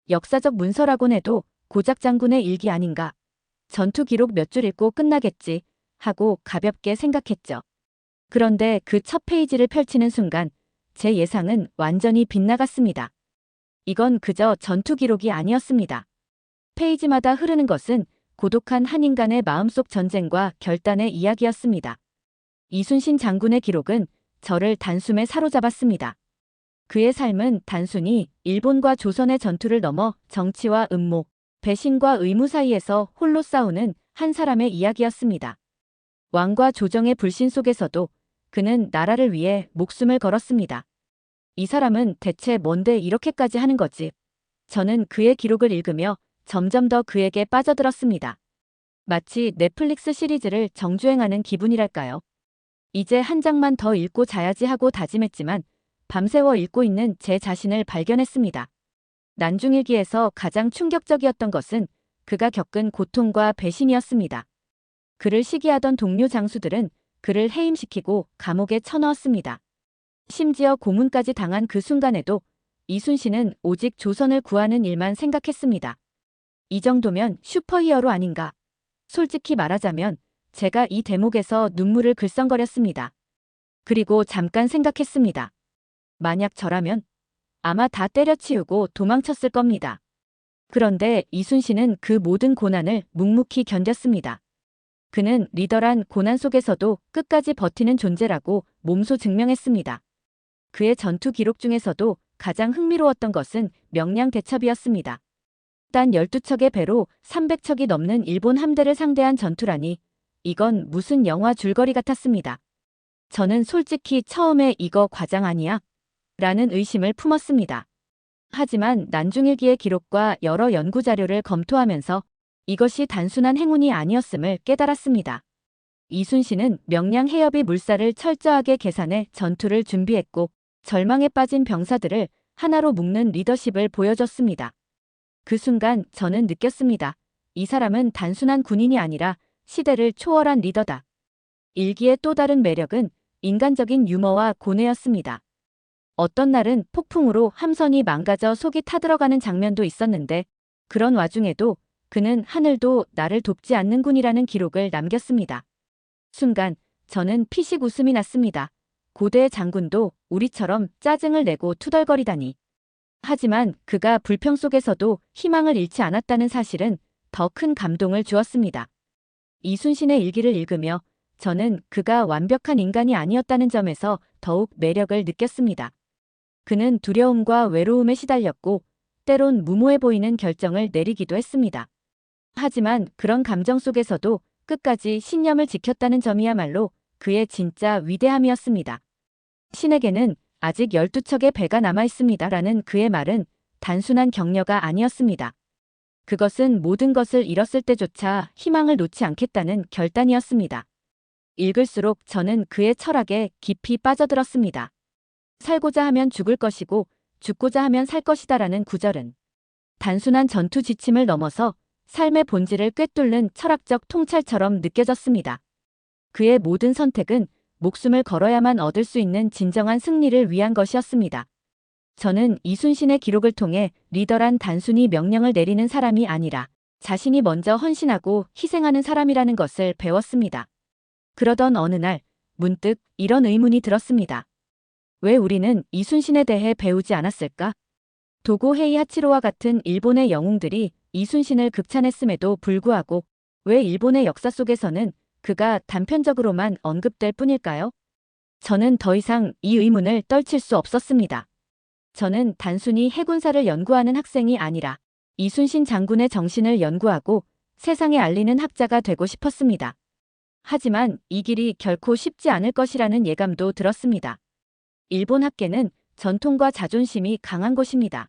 역사적 문서라곤 해도 고작 장군의 일기 아닌가. 전투 기록 몇 줄 읽고 끝나겠지 하고 가볍게 생각했죠. 그런데 그 첫 페이지를 펼치는 순간 제 예상은 완전히 빗나갔습니다. 이건 그저 전투 기록이 아니었습니다. 페이지마다 흐르는 것은 고독한 한 인간의 마음속 전쟁과 결단의 이야기였습니다. 이순신 장군의 기록은 저를 단숨에 사로잡았습니다. 그의 삶은 단순히 일본과 조선의 전투를 넘어 정치와 음모, 배신과 의무 사이에서 홀로 싸우는 한 사람의 이야기였습니다. 왕과 조정의 불신 속에서도 그는 나라를 위해 목숨을 걸었습니다. 이 사람은 대체 뭔데 이렇게까지 하는 거지? 저는 그의 기록을 읽으며 점점 더 그에게 빠져들었습니다. 마치 넷플릭스 시리즈를 정주행하는 기분이랄까요? 이제 한 장만 더 읽고 자야지 하고 다짐했지만 밤새워 읽고 있는 제 자신을 발견했습니다. 난중일기에서 가장 충격적이었던 것은 그가 겪은 고통과 배신이었습니다. 그를 시기하던 동료 장수들은 그를 해임시키고 감옥에 쳐넣었습니다. 심지어 고문까지 당한 그 순간에도 이순신은 오직 조선을 구하는 일만 생각했습니다. 이 정도면 슈퍼히어로 아닌가? 솔직히 말하자면 제가 이 대목에서 눈물을 글썽거렸습니다. 그리고 잠깐 생각했습니다. 만약 저라면 아마 다 때려치우고 도망쳤을 겁니다. 그런데 이순신은 그 모든 고난을 묵묵히 견뎠습니다. 그는 리더란 고난 속에서도 끝까지 버티는 존재라고 몸소 증명했습니다. 그의 전투 기록 중에서도 가장 흥미로웠던 것은 명량 대첩이었습니다. 단 12척의 배로 300척이 넘는 일본 함대를 상대한 전투라니 이건 무슨 영화 줄거리 같았습니다. 저는 솔직히 처음에 이거 과장 아니야? 라는 의심을 품었습니다. 하지만 난중일기의 기록과 여러 연구 자료를 검토하면서 이것이 단순한 행운이 아니었음을 깨달았습니다. 이순신은 명량 해협의 물살을 철저하게 계산해 전투를 준비했고 절망에 빠진 병사들을 하나로 묶는 리더십을 보여줬습니다. 그 순간 저는 느꼈습니다. 이 사람은 단순한 군인이 아니라 시대를 초월한 리더다. 일기의 또 다른 매력은 인간적인 유머와 고뇌였습니다. 어떤 날은 폭풍으로 함선이 망가져 속이 타들어가는 장면도 있었는데 그런 와중에도 그는 하늘도 나를 돕지 않는군이라는 기록을 남겼습니다. 순간 저는 피식 웃음이 났습니다. 고대의 장군도 우리처럼 짜증을 내고 투덜거리다니. 하지만 그가 불평 속에서도 희망을 잃지 않았다는 사실은 더 큰 감동을 주었습니다. 이순신의 일기를 읽으며 저는 그가 완벽한 인간이 아니었다는 점에서 더욱 매력을 느꼈습니다. 그는 두려움과 외로움에 시달렸고 때론 무모해 보이는 결정을 내리기도 했습니다. 하지만 그런 감정 속에서도 끝까지 신념을 지켰다는 점이야말로 그의 진짜 위대함이었습니다. 신에게는 아직 12척의 배가 남아있습니다. 라는 그의 말은 단순한 격려가 아니었습니다. 그것은 모든 것을 잃었을 때조차 희망을 놓지 않겠다는 결단이었습니다. 읽을수록 저는 그의 철학에 깊이 빠져들었습니다. 살고자 하면 죽을 것이고 죽고자 하면 살 것이다라는 구절은 단순한 전투 지침을 넘어서 삶의 본질을 꿰뚫는 철학적 통찰처럼 느껴졌습니다. 그의 모든 선택은 목숨을 걸어야만 얻을 수 있는 진정한 승리를 위한 것이었습니다. 저는 이순신의 기록을 통해 리더란 단순히 명령을 내리는 사람이 아니라 자신이 먼저 헌신하고 희생하는 사람이라는 것을 배웠습니다. 그러던 어느 날 문득 이런 의문이 들었습니다. 왜 우리는 이순신에 대해 배우지 않았을까? 도고 헤이하치로와 같은 일본의 영웅들이 이순신을 극찬했음에도 불구하고 왜 일본의 역사 속에서는 그가 단편적으로만 언급될 뿐일까요? 저는 더 이상 이 의문을 떨칠 수 없었습니다. 저는 단순히 해군사를 연구하는 학생이 아니라 이순신 장군의 정신을 연구하고 세상에 알리는 학자가 되고 싶었습니다. 하지만 이 길이 결코 쉽지 않을 것이라는 예감도 들었습니다. 일본 학계는 전통과 자존심이 강한 곳입니다.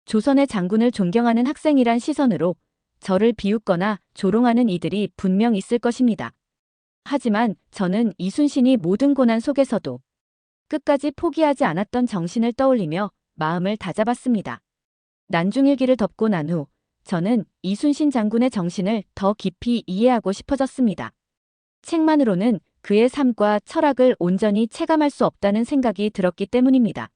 조선의 장군을 존경하는 학생이란 시선으로 저를 비웃거나 조롱하는 이들이 분명 있을 것입니다. 하지만 저는 이순신이 모든 고난 속에서도 끝까지 포기하지 않았던 정신을 떠올리며 마음을 다잡았습니다. 난중일기를 덮고 난 후 저는 이순신 장군의 정신을 더 깊이 이해하고 싶어졌습니다. 책만으로는 그의 삶과 철학을 온전히 체감할 수 없다는 생각이 들었기 때문입니다.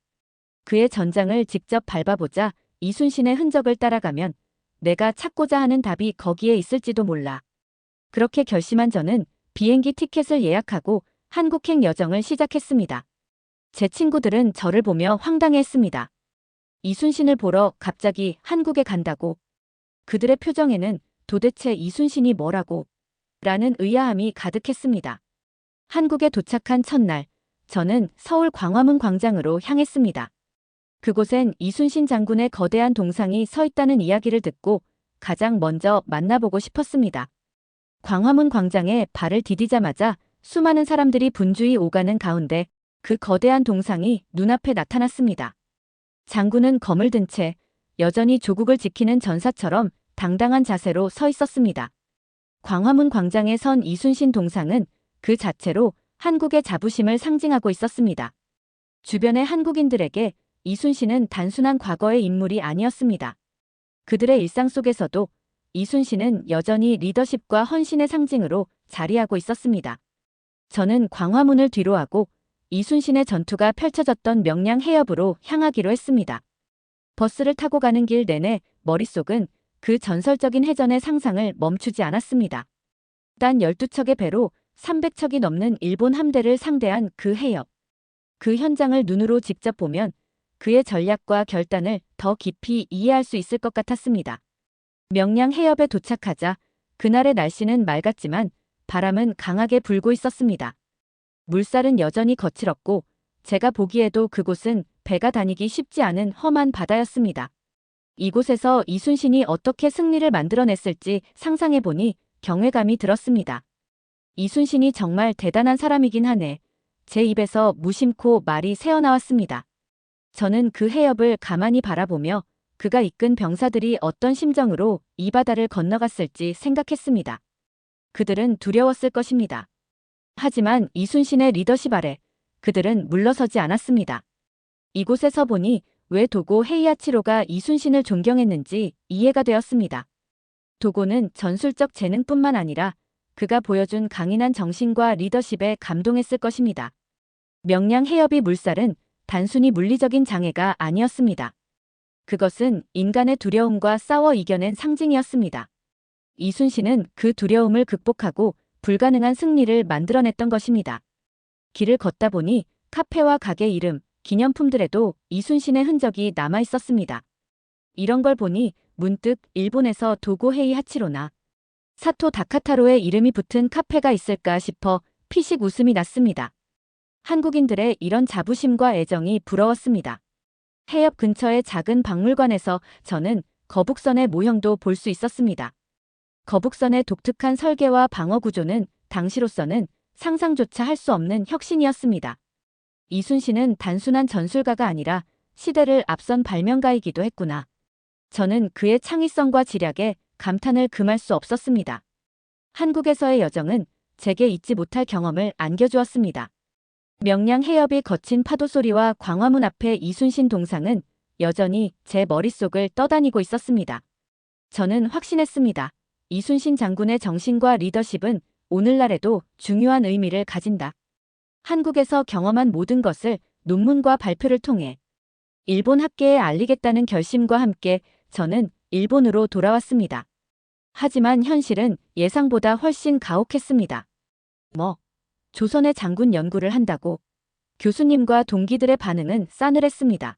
그의 전장을 직접 밟아보자 이순신의 흔적을 따라가면 내가 찾고자 하는 답이 거기에 있을지도 몰라. 그렇게 결심한 저는 비행기 티켓을 예약하고 한국행 여정을 시작했습니다. 제 친구들은 저를 보며 황당해했습니다. 이순신을 보러 갑자기 한국에 간다고. 그들의 표정에는 도대체 이순신이 뭐라고? 라는 의아함이 가득했습니다. 한국에 도착한 첫날, 저는 서울 광화문 광장으로 향했습니다. 그곳엔 이순신 장군의 거대한 동상이 서 있다는 이야기를 듣고 가장 먼저 만나보고 싶었습니다. 광화문 광장에 발을 디디자마자 수많은 사람들이 분주히 오가는 가운데 그 거대한 동상이 눈앞에 나타났습니다. 장군은 검을 든 채 여전히 조국을 지키는 전사처럼 당당한 자세로 서 있었습니다. 광화문 광장에 선 이순신 동상은 그 자체로 한국의 자부심을 상징하고 있었습니다. 주변의 한국인들에게 이순신은 단순한 과거의 인물이 아니었습니다. 그들의 일상 속에서도 이순신은 여전히 리더십과 헌신의 상징으로 자리하고 있었습니다. 저는 광화문을 뒤로하고 이순신의 전투가 펼쳐졌던 명량 해협으로 향하기로 했습니다. 버스를 타고 가는 길 내내 머릿속은 그 전설적인 해전의 상상을 멈추지 않았습니다. 단 12척의 배로 300척이 넘는 일본 함대를 상대한 그 해협. 그 현장을 눈으로 직접 보면 그의 전략과 결단을 더 깊이 이해할 수 있을 것 같았습니다. 명량 해협에 도착하자 그날의 날씨는 맑았지만 바람은 강하게 불고 있었습니다. 물살은 여전히 거칠었고 제가 보기에도 그곳은 배가 다니기 쉽지 않은 험한 바다였습니다. 이곳에서 이순신이 어떻게 승리를 만들어냈을지 상상해보니 경외감이 들었습니다. 이순신이 정말 대단한 사람이긴 하네. 제 입에서 무심코 말이 새어나왔습니다. 저는 그 해협을 가만히 바라보며 그가 이끈 병사들이 어떤 심정으로 이 바다를 건너갔을지 생각했습니다. 그들은 두려웠을 것입니다. 하지만 이순신의 리더십 아래 그들은 물러서지 않았습니다. 이곳에서 보니 왜 도고 헤이아치로가 이순신을 존경했는지 이해가 되었습니다. 도고는 전술적 재능뿐만 아니라 그가 보여준 강인한 정신과 리더십에 감동했을 것입니다. 명량 해협의 물살은 단순히 물리적인 장애가 아니었습니다. 그것은 인간의 두려움과 싸워 이겨낸 상징이었습니다. 이순신은 그 두려움을 극복하고 불가능한 승리를 만들어냈던 것입니다. 길을 걷다 보니 카페와 가게 이름, 기념품들에도 이순신의 흔적이 남아 있었습니다. 이런 걸 보니 문득 일본에서 도고 헤이하치로나 사토 다카타로의 이름이 붙은 카페가 있을까 싶어 피식 웃음이 났습니다. 한국인들의 이런 자부심과 애정이 부러웠습니다. 해협 근처의 작은 박물관에서 저는 거북선의 모형도 볼 수 있었습니다. 거북선의 독특한 설계와 방어 구조는 당시로서는 상상조차 할 수 없는 혁신이었습니다. 이순신은 단순한 전술가가 아니라 시대를 앞선 발명가이기도 했구나. 저는 그의 창의성과 지략에 감탄을 금할 수 없었습니다. 한국에서의 여정은 제게 잊지 못할 경험을 안겨주었습니다. 명량 해협이 거친 파도 소리와 광화문 앞의 이순신 동상은 여전히 제 머릿속을 떠다니고 있었습니다. 저는 확신했습니다. 이순신 장군의 정신과 리더십은 오늘날에도 중요한 의미를 가진다. 한국에서 경험한 모든 것을 논문과 발표를 통해 일본 학계에 알리겠다는 결심과 함께 저는 일본으로 돌아왔습니다. 하지만 현실은 예상보다 훨씬 가혹했습니다. 조선의 장군 연구를 한다고? 교수님과 동기들의 반응은 싸늘했습니다.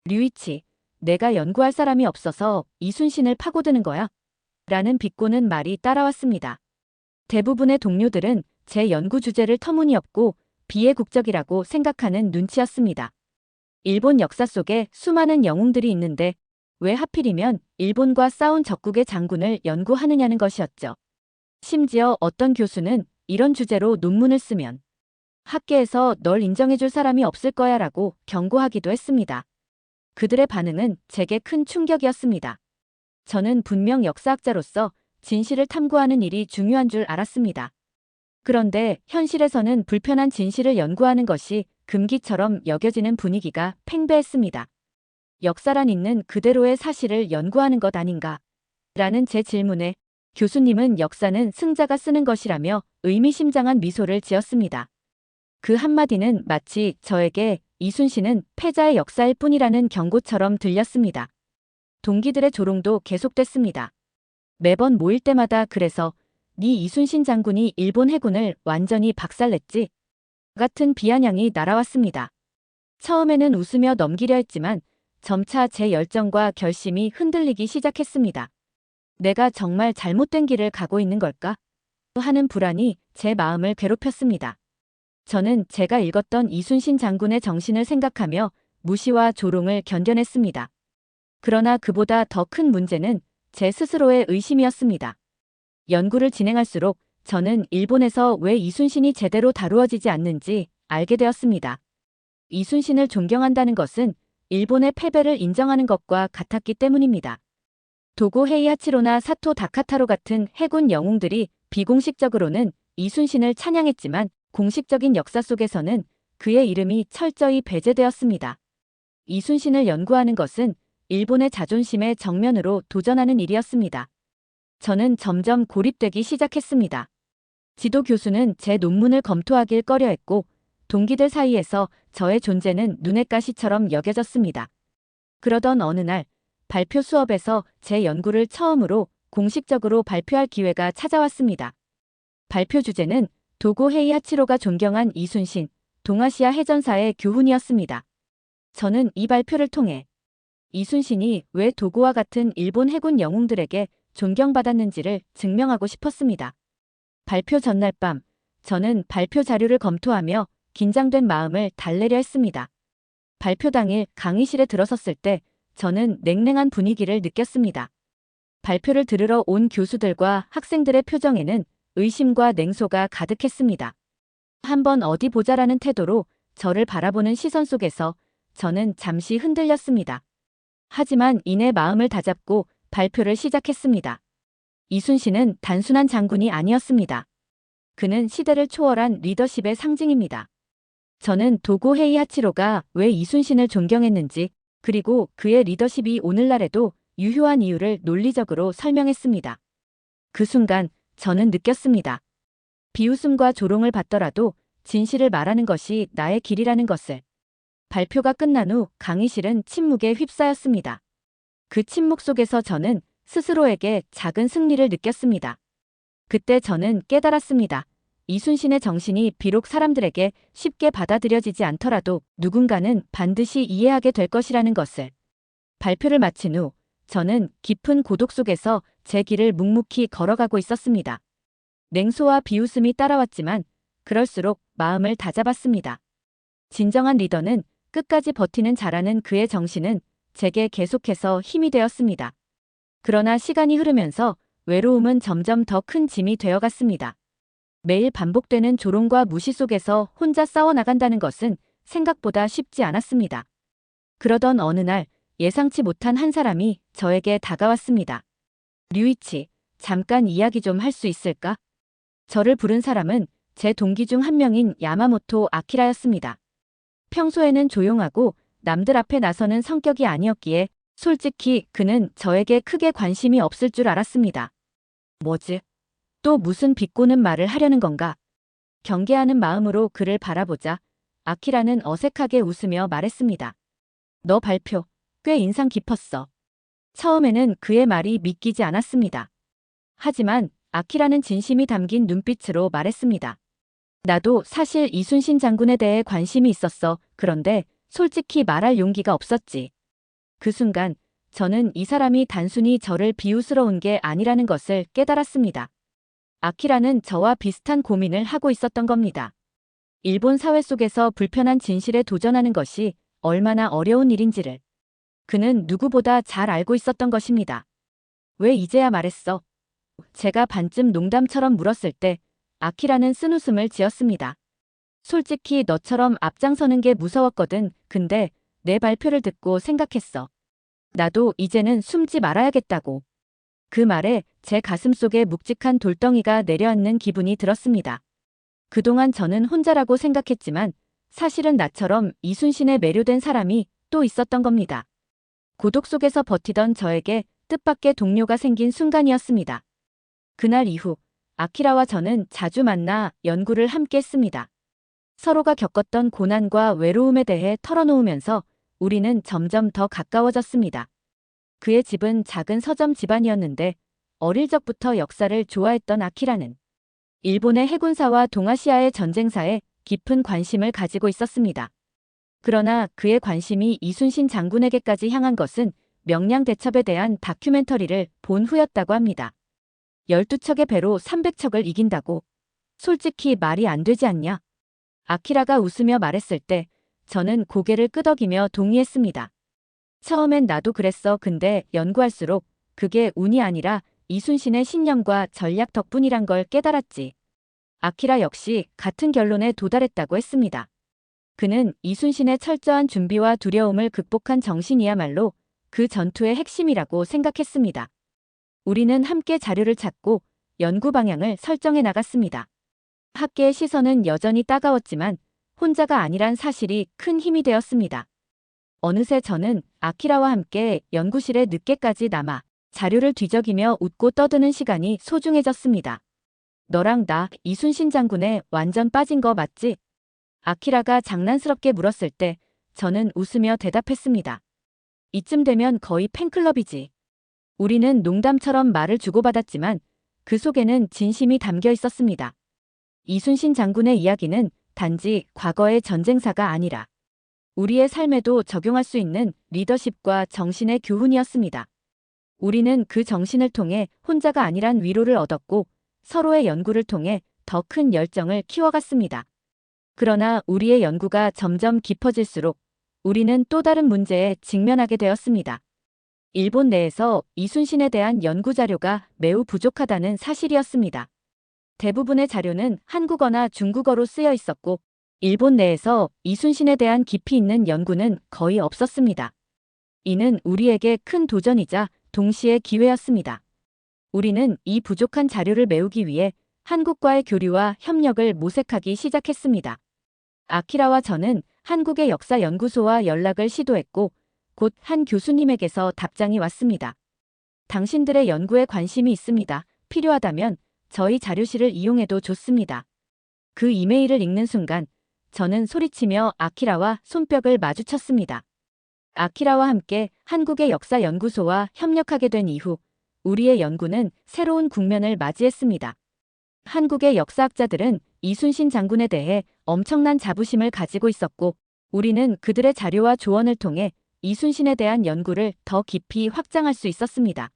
류이치, 내가 연구할 사람이 없어서 이순신을 파고드는 거야? 라는 비꼬는 말이 따라왔습니다. 대부분의 동료들은 제 연구 주제를 터무니없고 비애국적이라고 생각하는 눈치였습니다. 일본 역사 속에 수많은 영웅들이 있는데 왜 하필이면 일본과 싸운 적국의 장군을 연구하느냐는 것이었죠. 심지어 어떤 교수는 이런 주제로 논문을 쓰면 학계에서 널 인정해줄 사람이 없을 거야 라고 경고하기도 했습니다. 그들의 반응은 제게 큰 충격이었습니다. 저는 분명 역사학자로서 진실을 탐구하는 일이 중요한 줄 알았습니다. 그런데 현실에서는 불편한 진실을 연구하는 것이 금기처럼 여겨지는 분위기가 팽배했습니다. 역사란 있는 그대로의 사실을 연구하는 것 아닌가? 라는 제 질문에 교수님은 역사는 승자가 쓰는 것이라며 의미심장한 미소를 지었습니다. 그 한마디는 마치 저에게 이순신은 패자의 역사일 뿐이라는 경고처럼 들렸습니다. 동기들의 조롱도 계속됐습니다. 매번 모일 때마다 그래서 네 이순신 장군이 일본 해군을 완전히 박살냈지? 같은 비아냥이 날아왔습니다. 처음에는 웃으며 넘기려 했지만 점차 제 열정과 결심이 흔들리기 시작했습니다. 내가 정말 잘못된 길을 가고 있는 걸까? 하는 불안이 제 마음을 괴롭혔습니다. 저는 제가 읽었던 이순신 장군의 정신을 생각하며 무시와 조롱을 견뎌냈습니다. 그러나 그보다 더 큰 문제는 제 스스로의 의심이었습니다. 연구를 진행할수록 저는 일본에서 왜 이순신이 제대로 다루어지지 않는지 알게 되었습니다. 이순신을 존경한다는 것은 일본의 패배를 인정하는 것과 같았기 때문입니다. 도고 헤이하치로나 사토 다카타로 같은 해군 영웅들이 비공식적으로는 이순신을 찬양했지만 공식적인 역사 속에서는 그의 이름이 철저히 배제되었습니다. 이순신을 연구하는 것은 일본의 자존심에 정면으로 도전하는 일이었습니다. 저는 점점 고립되기 시작했습니다. 지도 교수는 제 논문을 검토하길 꺼려했고 동기들 사이에서 저의 존재는 눈엣가시처럼 여겨졌습니다. 그러던 어느 날 발표 수업에서 제 연구를 처음으로 공식적으로 발표할 기회가 찾아왔습니다. 발표 주제는 도고 헤이하치로가 존경한 이순신, 동아시아 해전사의 교훈이었습니다. 저는 이 발표를 통해 이순신이 왜 도고와 같은 일본 해군 영웅들에게 존경받았는지를 증명하고 싶었습니다. 발표 전날 밤, 저는 발표 자료를 검토하며 긴장된 마음을 달래려 했습니다. 발표 당일 강의실에 들어섰을 때 저는 냉랭한 분위기를 느꼈습니다. 발표를 들으러 온 교수들과 학생들의 표정에는 의심과 냉소가 가득했습니다. 한번 어디 보자라는 태도로 저를 바라보는 시선 속에서 저는 잠시 흔들렸습니다. 하지만 이내 마음을 다잡고 발표를 시작했습니다. 이순신은 단순한 장군이 아니었습니다. 그는 시대를 초월한 리더십의 상징입니다. 저는 도고 헤이하치로가 왜 이순신을 존경했는지, 그리고 그의 리더십이 오늘날에도 유효한 이유를 논리적으로 설명했습니다. 그 순간 저는 느꼈습니다. 비웃음과 조롱을 받더라도 진실을 말하는 것이 나의 길이라는 것을. 발표가 끝난 후 강의실은 침묵에 휩싸였습니다. 그 침묵 속에서 저는 스스로에게 작은 승리를 느꼈습니다. 그때 저는 깨달았습니다. 이순신의 정신이 비록 사람들에게 쉽게 받아들여지지 않더라도 누군가는 반드시 이해하게 될 것이라는 것을. 발표를 마친 후 저는 깊은 고독 속에서 제 길을 묵묵히 걸어가고 있었습니다. 냉소와 비웃음이 따라왔지만 그럴수록 마음을 다잡았습니다. 진정한 리더는 끝까지 버티는 자라는 그의 정신은 제게 계속해서 힘이 되었습니다. 그러나 시간이 흐르면서 외로움은 점점 더 큰 짐이 되어갔습니다. 매일 반복되는 조롱과 무시 속에서 혼자 싸워나간다는 것은 생각보다 쉽지 않았습니다. 그러던 어느 날 예상치 못한 한 사람이 저에게 다가왔습니다. 류이치, 잠깐 이야기 좀 할 수 있을까? 저를 부른 사람은 제 동기 중 한 명인 야마모토 아키라였습니다. 평소에는 조용하고 남들 앞에 나서는 성격이 아니었기에 솔직히 그는 저에게 크게 관심이 없을 줄 알았습니다. 뭐지? 또 무슨 비꼬는 말을 하려는 건가? 경계하는 마음으로 그를 바라보자 아키라는 어색하게 웃으며 말했습니다. 너 발표 꽤 인상 깊었어. 처음에는 그의 말이 믿기지 않았습니다. 하지만 아키라는 진심이 담긴 눈빛으로 말했습니다. 나도 사실 이순신 장군에 대해 관심이 있었어. 그런데 솔직히 말할 용기가 없었지. 그 순간 저는 이 사람이 단순히 저를 비웃으러 온 게 아니라는 것을 깨달았습니다. 아키라는 저와 비슷한 고민을 하고 있었던 겁니다. 일본 사회 속에서 불편한 진실에 도전하는 것이 얼마나 어려운 일인지를 그는 누구보다 잘 알고 있었던 것입니다. 왜 이제야 말했어? 제가 반쯤 농담처럼 물었을 때 아키라는 쓴웃음을 지었습니다. 솔직히 너처럼 앞장서는 게 무서웠거든. 근데 내 발표를 듣고 생각했어. 나도 이제는 숨지 말아야겠다고. 그 말에 제 가슴속에 묵직한 돌덩이가 내려앉는 기분이 들었습니다. 그동안 저는 혼자라고 생각했지만 사실은 나처럼 이순신에 매료된 사람이 또 있었던 겁니다. 고독 속에서 버티던 저에게 뜻밖의 동료가 생긴 순간이었습니다. 그날 이후 아키라와 저는 자주 만나 연구를 함께 했습니다. 서로가 겪었던 고난과 외로움에 대해 털어놓으면서 우리는 점점 더 가까워졌습니다. 그의 집은 작은 서점 집안이었는데 어릴 적부터 역사를 좋아했던 아키라는 일본의 해군사와 동아시아의 전쟁사에 깊은 관심을 가지고 있었습니다. 그러나 그의 관심이 이순신 장군에게까지 향한 것은 명량대첩에 대한 다큐멘터리를 본 후였다고 합니다. 12척의 배로 300척을 이긴다고. 솔직히 말이 안 되지 않냐? 아키라가 웃으며 말했을 때 저는 고개를 끄덕이며 동의했습니다. 처음엔 나도 그랬어. 근데 연구할수록 그게 운이 아니라 이순신의 신념과 전략 덕분이란 걸 깨달았지. 아키라 역시 같은 결론에 도달했다고 했습니다. 그는 이순신의 철저한 준비와 두려움을 극복한 정신이야말로 그 전투의 핵심이라고 생각했습니다. 우리는 함께 자료를 찾고 연구 방향을 설정해 나갔습니다. 학계의 시선은 여전히 따가웠지만 혼자가 아니란 사실이 큰 힘이 되었습니다. 어느새 저는 아키라와 함께 연구실에 늦게까지 남아 자료를 뒤적이며 웃고 떠드는 시간이 소중해졌습니다. 너랑 나 이순신 장군에 완전 빠진 거 맞지? 아키라가 장난스럽게 물었을 때 저는 웃으며 대답했습니다. 이쯤 되면 거의 팬클럽이지. 우리는 농담처럼 말을 주고받았지만 그 속에는 진심이 담겨 있었습니다. 이순신 장군의 이야기는 단지 과거의 전쟁사가 아니라 우리의 삶에도 적용할 수 있는 리더십과 정신의 교훈이었습니다. 우리는 그 정신을 통해 혼자가 아니란 위로를 얻었고 서로의 연구를 통해 더 큰 열정을 키워갔습니다. 그러나 우리의 연구가 점점 깊어질수록 우리는 또 다른 문제에 직면하게 되었습니다. 일본 내에서 이순신에 대한 연구 자료가 매우 부족하다는 사실이었습니다. 대부분의 자료는 한국어나 중국어로 쓰여 있었고 일본 내에서 이순신에 대한 깊이 있는 연구는 거의 없었습니다. 이는 우리에게 큰 도전이자 동시에 기회였습니다. 우리는 이 부족한 자료를 메우기 위해 한국과의 교류와 협력을 모색하기 시작했습니다. 아키라와 저는 한국의 역사연구소와 연락을 시도했고 곧 한 교수님에게서 답장이 왔습니다. 당신들의 연구에 관심이 있습니다. 필요하다면 저희 자료실을 이용해도 좋습니다. 그 이메일을 읽는 순간 저는 소리치며 아키라와 손뼉을 마주쳤습니다. 아키라와 함께 한국의 역사연구소와 협력하게 된 이후 우리의 연구는 새로운 국면을 맞이했습니다. 한국의 역사학자들은 이순신 장군에 대해 엄청난 자부심을 가지고 있었고 우리는 그들의 자료와 조언을 통해 이순신에 대한 연구를 더 깊이 확장할 수 있었습니다.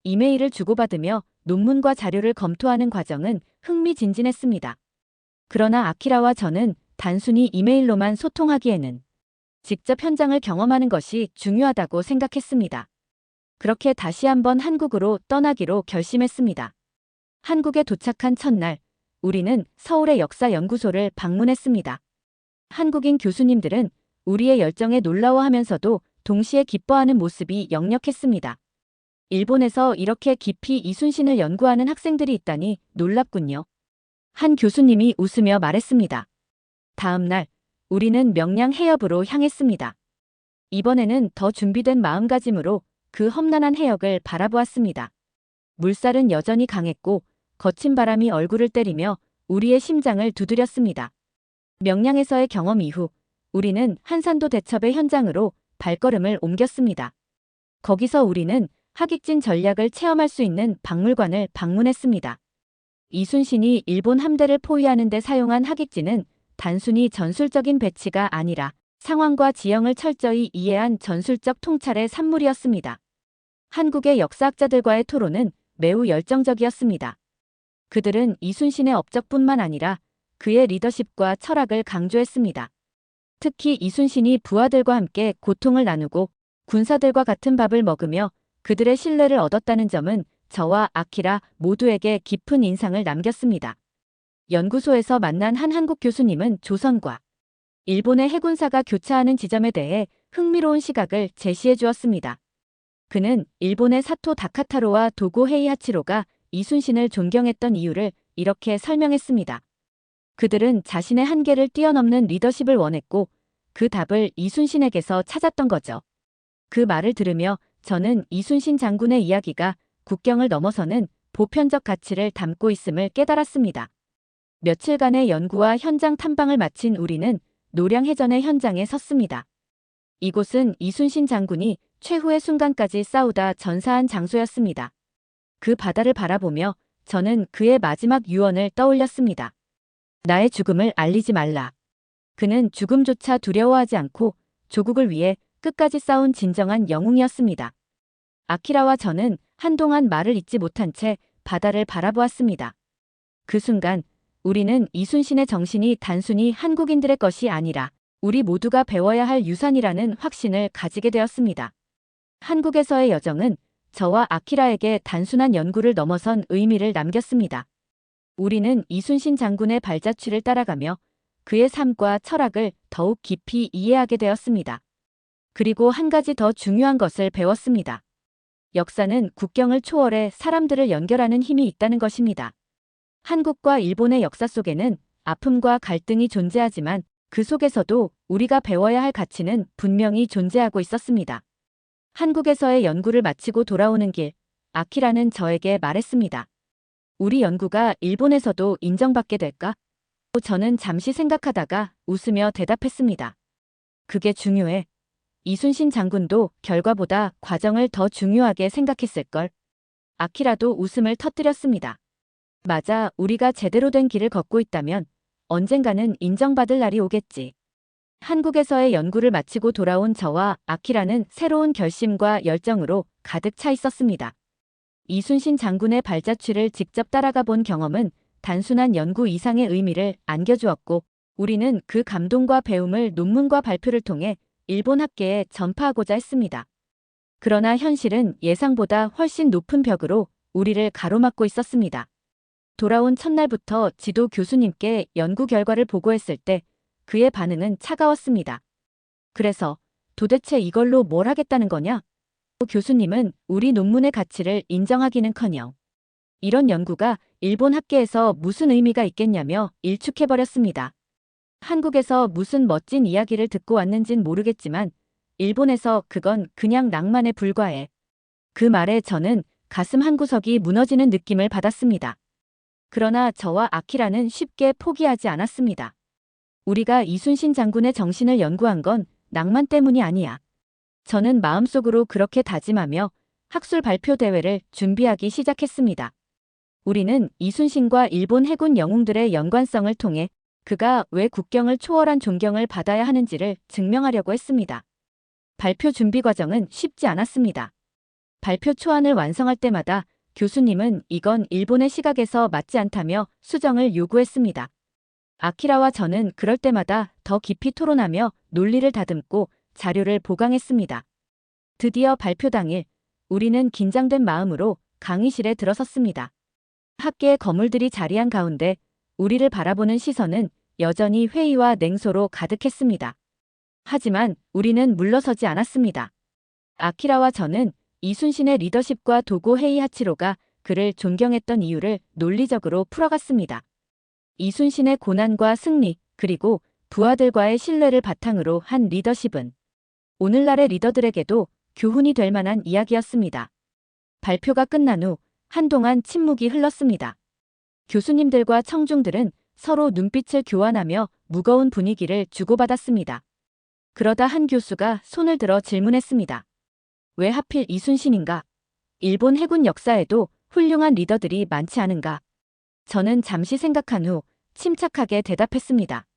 이메일을 주고받으며 논문과 자료를 검토하는 과정은 흥미진진했습니다. 그러나 아키라와 저는 단순히 이메일로만 소통하기에는 직접 현장을 경험하는 것이 중요하다고 생각했습니다. 그렇게 다시 한번 한국으로 떠나기로 결심했습니다. 한국에 도착한 첫날, 우리는 서울의 역사연구소를 방문했습니다. 한국인 교수님들은 우리의 열정에 놀라워하면서도 동시에 기뻐하는 모습이 역력했습니다. 일본에서 이렇게 깊이 이순신을 연구하는 학생들이 있다니 놀랍군요. 한 교수님이 웃으며 말했습니다. 다음 날, 우리는 명량 해협으로 향했습니다. 이번에는 더 준비된 마음가짐으로 그 험난한 해역을 바라보았습니다. 물살은 여전히 강했고 거친 바람이 얼굴을 때리며 우리의 심장을 두드렸습니다. 명량에서의 경험 이후 우리는 한산도 대첩의 현장으로 발걸음을 옮겼습니다. 거기서 우리는 하객진 전략을 체험할 수 있는 박물관을 방문했습니다. 이순신이 일본 함대를 포위하는 데 사용한 하객진은 단순히 전술적인 배치가 아니라 상황과 지형을 철저히 이해한 전술적 통찰의 산물이었습니다. 한국의 역사학자들과의 토론은 매우 열정적이었습니다. 그들은 이순신의 업적뿐만 아니라 그의 리더십과 철학을 강조했습니다. 특히 이순신이 부하들과 함께 고통을 나누고 군사들과 같은 밥을 먹으며 그들의 신뢰를 얻었다는 점은 저와 아키라 모두에게 깊은 인상을 남겼습니다. 연구소에서 만난 한 한국 교수님은 조선과 일본의 해군사가 교차하는 지점에 대해 흥미로운 시각을 제시해 주었습니다. 그는 일본의 사토 다카타로와 도고 헤이하치로가 이순신을 존경했던 이유를 이렇게 설명했습니다. 그들은 자신의 한계를 뛰어넘는 리더십을 원했고 그 답을 이순신에게서 찾았던 거죠. 그 말을 들으며 저는 이순신 장군의 이야기가 국경을 넘어서는 보편적 가치를 담고 있음을 깨달았습니다. 며칠간의 연구와 현장 탐방을 마친 우리는 노량해전의 현장에 섰습니다. 이곳은 이순신 장군이 최후의 순간까지 싸우다 전사한 장소였습니다. 그 바다를 바라보며 저는 그의 마지막 유언을 떠올렸습니다. 나의 죽음을 알리지 말라. 그는 죽음조차 두려워하지 않고 조국을 위해 끝까지 싸운 진정한 영웅이었습니다. 아키라와 저는 한동안 말을 잇지 못한 채 바다를 바라보았습니다. 그 순간 우리는 이순신의 정신이 단순히 한국인들의 것이 아니라 우리 모두가 배워야 할 유산이라는 확신을 가지게 되었습니다. 한국에서의 여정은 저와 아키라에게 단순한 연구를 넘어선 의미를 남겼습니다. 우리는 이순신 장군의 발자취를 따라가며 그의 삶과 철학을 더욱 깊이 이해하게 되었습니다. 그리고 한 가지 더 중요한 것을 배웠습니다. 역사는 국경을 초월해 사람들을 연결하는 힘이 있다는 것입니다. 한국과 일본의 역사 속에는 아픔과 갈등이 존재하지만 그 속에서도 우리가 배워야 할 가치는 분명히 존재하고 있었습니다. 한국에서의 연구를 마치고 돌아오는 길, 아키라는 저에게 말했습니다. 우리 연구가 일본에서도 인정받게 될까? 저는 잠시 생각하다가 웃으며 대답했습니다. 그게 중요해. 이순신 장군도 결과보다 과정을 더 중요하게 생각했을걸. 아키라도 웃음을 터뜨렸습니다. 맞아, 우리가 제대로 된 길을 걷고 있다면 언젠가는 인정받을 날이 오겠지. 한국에서의 연구를 마치고 돌아온 저와 아키라는 새로운 결심과 열정으로 가득 차 있었습니다. 이순신 장군의 발자취를 직접 따라가 본 경험은 단순한 연구 이상의 의미를 안겨주었고, 우리는 그 감동과 배움을 논문과 발표를 통해 일본 학계에 전파하고자 했습니다. 그러나 현실은 예상보다 훨씬 높은 벽으로 우리를 가로막고 있었습니다. 돌아온 첫날부터 지도 교수님께 연구 결과를 보고했을 때 그의 반응은 차가웠습니다. 그래서 도대체 이걸로 뭘 하겠다는 거냐? 교수님은 우리 논문의 가치를 인정하기는커녕 이런 연구가 일본 학계에서 무슨 의미가 있겠냐며 일축해버렸습니다. 한국에서 무슨 멋진 이야기를 듣고 왔는진 모르겠지만 일본에서 그건 그냥 낭만에 불과해. 그 말에 저는 가슴 한구석이 무너지는 느낌을 받았습니다. 그러나 저와 아키라는 쉽게 포기하지 않았습니다. 우리가 이순신 장군의 정신을 연구한 건 낭만 때문이 아니야. 저는 마음속으로 그렇게 다짐하며 학술 발표 대회를 준비하기 시작했습니다. 우리는 이순신과 일본 해군 영웅들의 연관성을 통해 그가 왜 국경을 초월한 존경을 받아야 하는지를 증명하려고 했습니다. 발표 준비 과정은 쉽지 않았습니다. 발표 초안을 완성할 때마다 교수님은 이건 일본의 시각에서 맞지 않다며 수정을 요구했습니다. 아키라와 저는 그럴 때마다 더 깊이 토론하며 논리를 다듬고 자료를 보강했습니다. 드디어 발표 당일, 우리는 긴장된 마음으로 강의실에 들어섰습니다. 학계의 거물들이 자리한 가운데 우리를 바라보는 시선은 여전히 회의와 냉소로 가득했습니다. 하지만 우리는 물러서지 않았습니다. 아키라와 저는 이순신의 리더십과 도고 헤이하치로가 그를 존경했던 이유를 논리적으로 풀어갔습니다. 이순신의 고난과 승리, 그리고 부하들과의 신뢰를 바탕으로 한 리더십은 오늘날의 리더들에게도 교훈이 될 만한 이야기였습니다. 발표가 끝난 후 한동안 침묵이 흘렀습니다. 교수님들과 청중들은 서로 눈빛을 교환하며 무거운 분위기를 주고받았습니다. 그러다 한 교수가 손을 들어 질문했습니다. 왜 하필 이순신인가? 일본 해군 역사에도 훌륭한 리더들이 많지 않은가? 저는 잠시 생각한 후 침착하게 대답했습니다.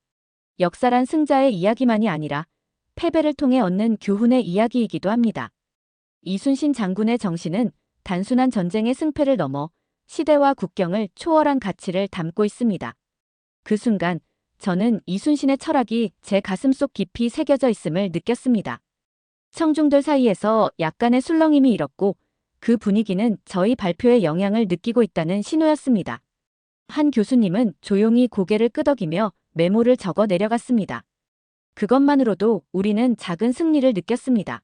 역사란 승자의 이야기만이 아니라 패배를 통해 얻는 교훈의 이야기이기도 합니다. 이순신 장군의 정신은 단순한 전쟁의 승패를 넘어 시대와 국경을 초월한 가치를 담고 있습니다. 그 순간 저는 이순신의 철학이 제 가슴속 깊이 새겨져 있음을 느꼈습니다. 청중들 사이에서 약간의 술렁임이 일었고 그 분위기는 저희 발표에 영향을 느끼고 있다는 신호였습니다. 한 교수님은 조용히 고개를 끄덕이며 메모를 적어 내려갔습니다. 그것만으로도 우리는 작은 승리를 느꼈습니다.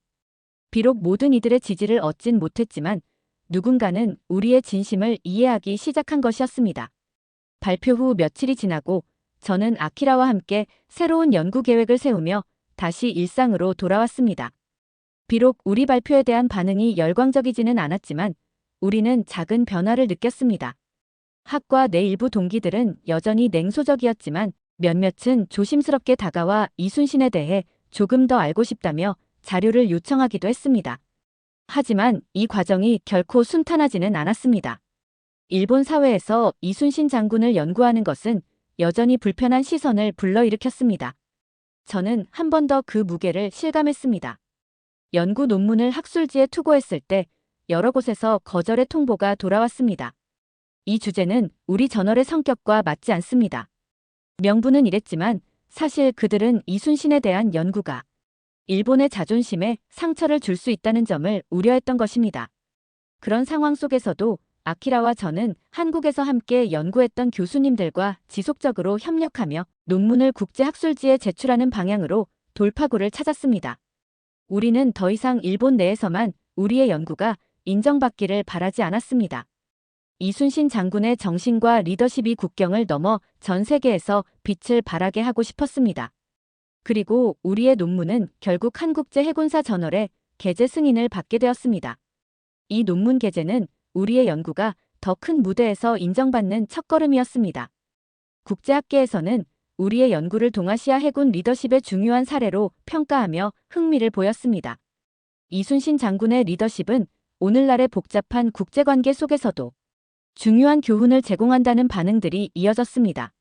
비록 모든 이들의 지지를 얻진 못했지만 누군가는 우리의 진심을 이해하기 시작한 것이었습니다. 발표 후 며칠이 지나고 저는 아키라와 함께 새로운 연구 계획을 세우며 다시 일상으로 돌아왔습니다. 비록 우리 발표에 대한 반응이 열광적이지는 않았지만 우리는 작은 변화를 느꼈습니다. 학과 내 일부 동기들은 여전히 냉소적이었지만 몇몇은 조심스럽게 다가와 이순신에 대해 조금 더 알고 싶다며 자료를 요청하기도 했습니다. 하지만 이 과정이 결코 순탄하지는 않았습니다. 일본 사회에서 이순신 장군을 연구하는 것은 여전히 불편한 시선을 불러일으켰습니다. 저는 한 번 더 그 무게를 실감했습니다. 연구 논문을 학술지에 투고했을 때 여러 곳에서 거절의 통보가 돌아왔습니다. 이 주제는 우리 저널의 성격과 맞지 않습니다. 명분은 이랬지만 사실 그들은 이순신에 대한 연구가 일본의 자존심에 상처를 줄 수 있다는 점을 우려했던 것입니다. 그런 상황 속에서도 아키라와 저는 한국에서 함께 연구했던 교수님들과 지속적으로 협력하며 논문을 국제학술지에 제출하는 방향으로 돌파구를 찾았습니다. 우리는 더 이상 일본 내에서만 우리의 연구가 인정받기를 바라지 않았습니다. 이순신 장군의 정신과 리더십이 국경을 넘어 전 세계에서 빛을 발하게 하고 싶었습니다. 그리고 우리의 논문은 결국 한국제 해군사 저널에 게재 승인을 받게 되었습니다. 이 논문 게재는 우리의 연구가 더 큰 무대에서 인정받는 첫걸음이었습니다. 국제학계에서는 우리의 연구를 동아시아 해군 리더십의 중요한 사례로 평가하며 흥미를 보였습니다. 이순신 장군의 리더십은 오늘날의 복잡한 국제관계 속에서도 중요한 교훈을 제공한다는 반응들이 이어졌습니다.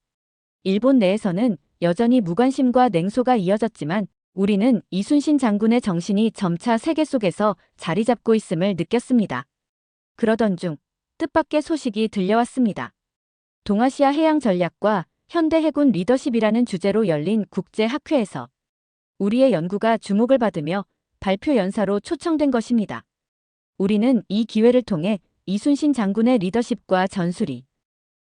일본 내에서는 여전히 무관심과 냉소가 이어졌지만 우리는 이순신 장군의 정신이 점차 세계 속에서 자리 잡고 있음을 느꼈습니다. 그러던 중 뜻밖의 소식이 들려왔습니다. 동아시아 해양 전략과 현대 해군 리더십이라는 주제로 열린 국제학회에서 우리의 연구가 주목을 받으며 발표 연사로 초청된 것입니다. 우리는 이 기회를 통해 이순신 장군의 리더십과 전술이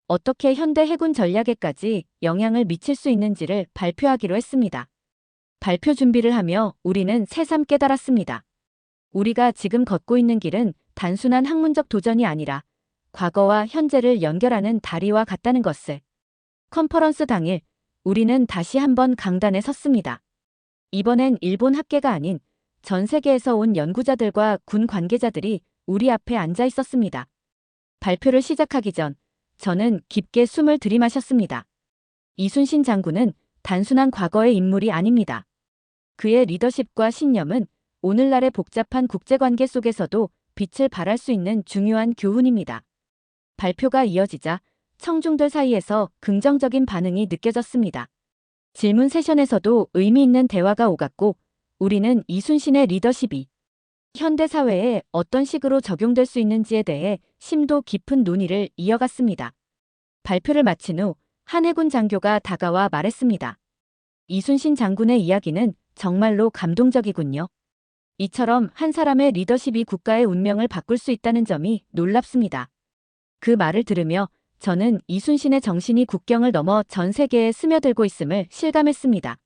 어떻게 현대 해군 전략에까지 영향을 미칠 수 있는지를 발표하기로 했습니다. 발표 준비를 하며 우리는 새삼 깨달았습니다. 우리가 지금 걷고 있는 길은 단순한 학문적 도전이 아니라 과거와 현재를 연결하는 다리와 같다는 것을. 컨퍼런스 당일 우리는 다시 한번 강단에 섰습니다. 이번엔 일본 학계가 아닌 전 세계에서 온 연구자들과 군 관계자들이 우리 앞에 앉아 있었습니다. 발표를 시작하기 전 저는 깊게 숨을 들이마셨습니다. 이순신 장군은 단순한 과거의 인물이 아닙니다. 그의 리더십과 신념은 오늘날의 복잡한 국제관계 속에서도 빛을 발할 수 있는 중요한 교훈입니다. 발표가 이어지자 청중들 사이에서 긍정적인 반응이 느껴졌습니다. 질문 세션에서도 의미 있는 대화가 오갔고 우리는 이순신의 리더십이 현대 사회에 어떤 식으로 적용될 수 있는지에 대해 심도 깊은 논의를 이어갔습니다. 발표를 마친 후 한 해군 장교가 다가와 말했습니다. 이순신 장군의 이야기는 정말로 감동적이군요. 이처럼 한 사람의 리더십이 국가의 운명을 바꿀 수 있다는 점이 놀랍습니다. 그 말을 들으며 저는 이순신의 정신이 국경을 넘어 전 세계에 스며들고 있음을 실감했습니다.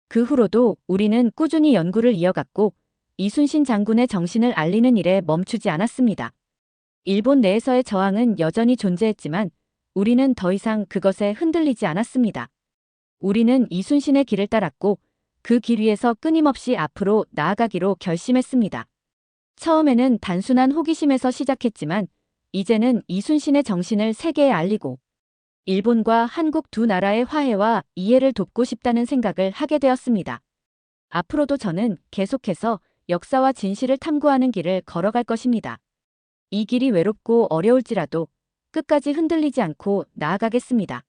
그 후로도 우리는 꾸준히 연구를 이어갔고 이순신 장군의 정신을 알리는 일에 멈추지 않았습니다. 일본 내에서의 저항은 여전히 존재했지만 우리는 더 이상 그것에 흔들리지 않았습니다. 우리는 이순신의 길을 따랐고 그 길 위에서 끊임없이 앞으로 나아가기로 결심했습니다. 처음에는 단순한 호기심에서 시작했지만 이제는 이순신의 정신을 세계에 알리고 일본과 한국 두 나라의 화해와 이해를 돕고 싶다는 생각을 하게 되었습니다. 앞으로도 저는 계속해서 역사와 진실을 탐구하는 길을 걸어갈 것입니다. 이 길이 외롭고 어려울지라도 끝까지 흔들리지 않고 나아가겠습니다.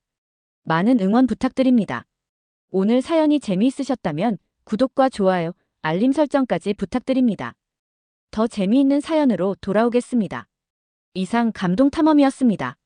많은 응원 부탁드립니다. 오늘 사연이 재미있으셨다면 구독과 좋아요, 알림 설정까지 부탁드립니다. 더 재미있는 사연으로 돌아오겠습니다. 이상 감동탐험이었습니다.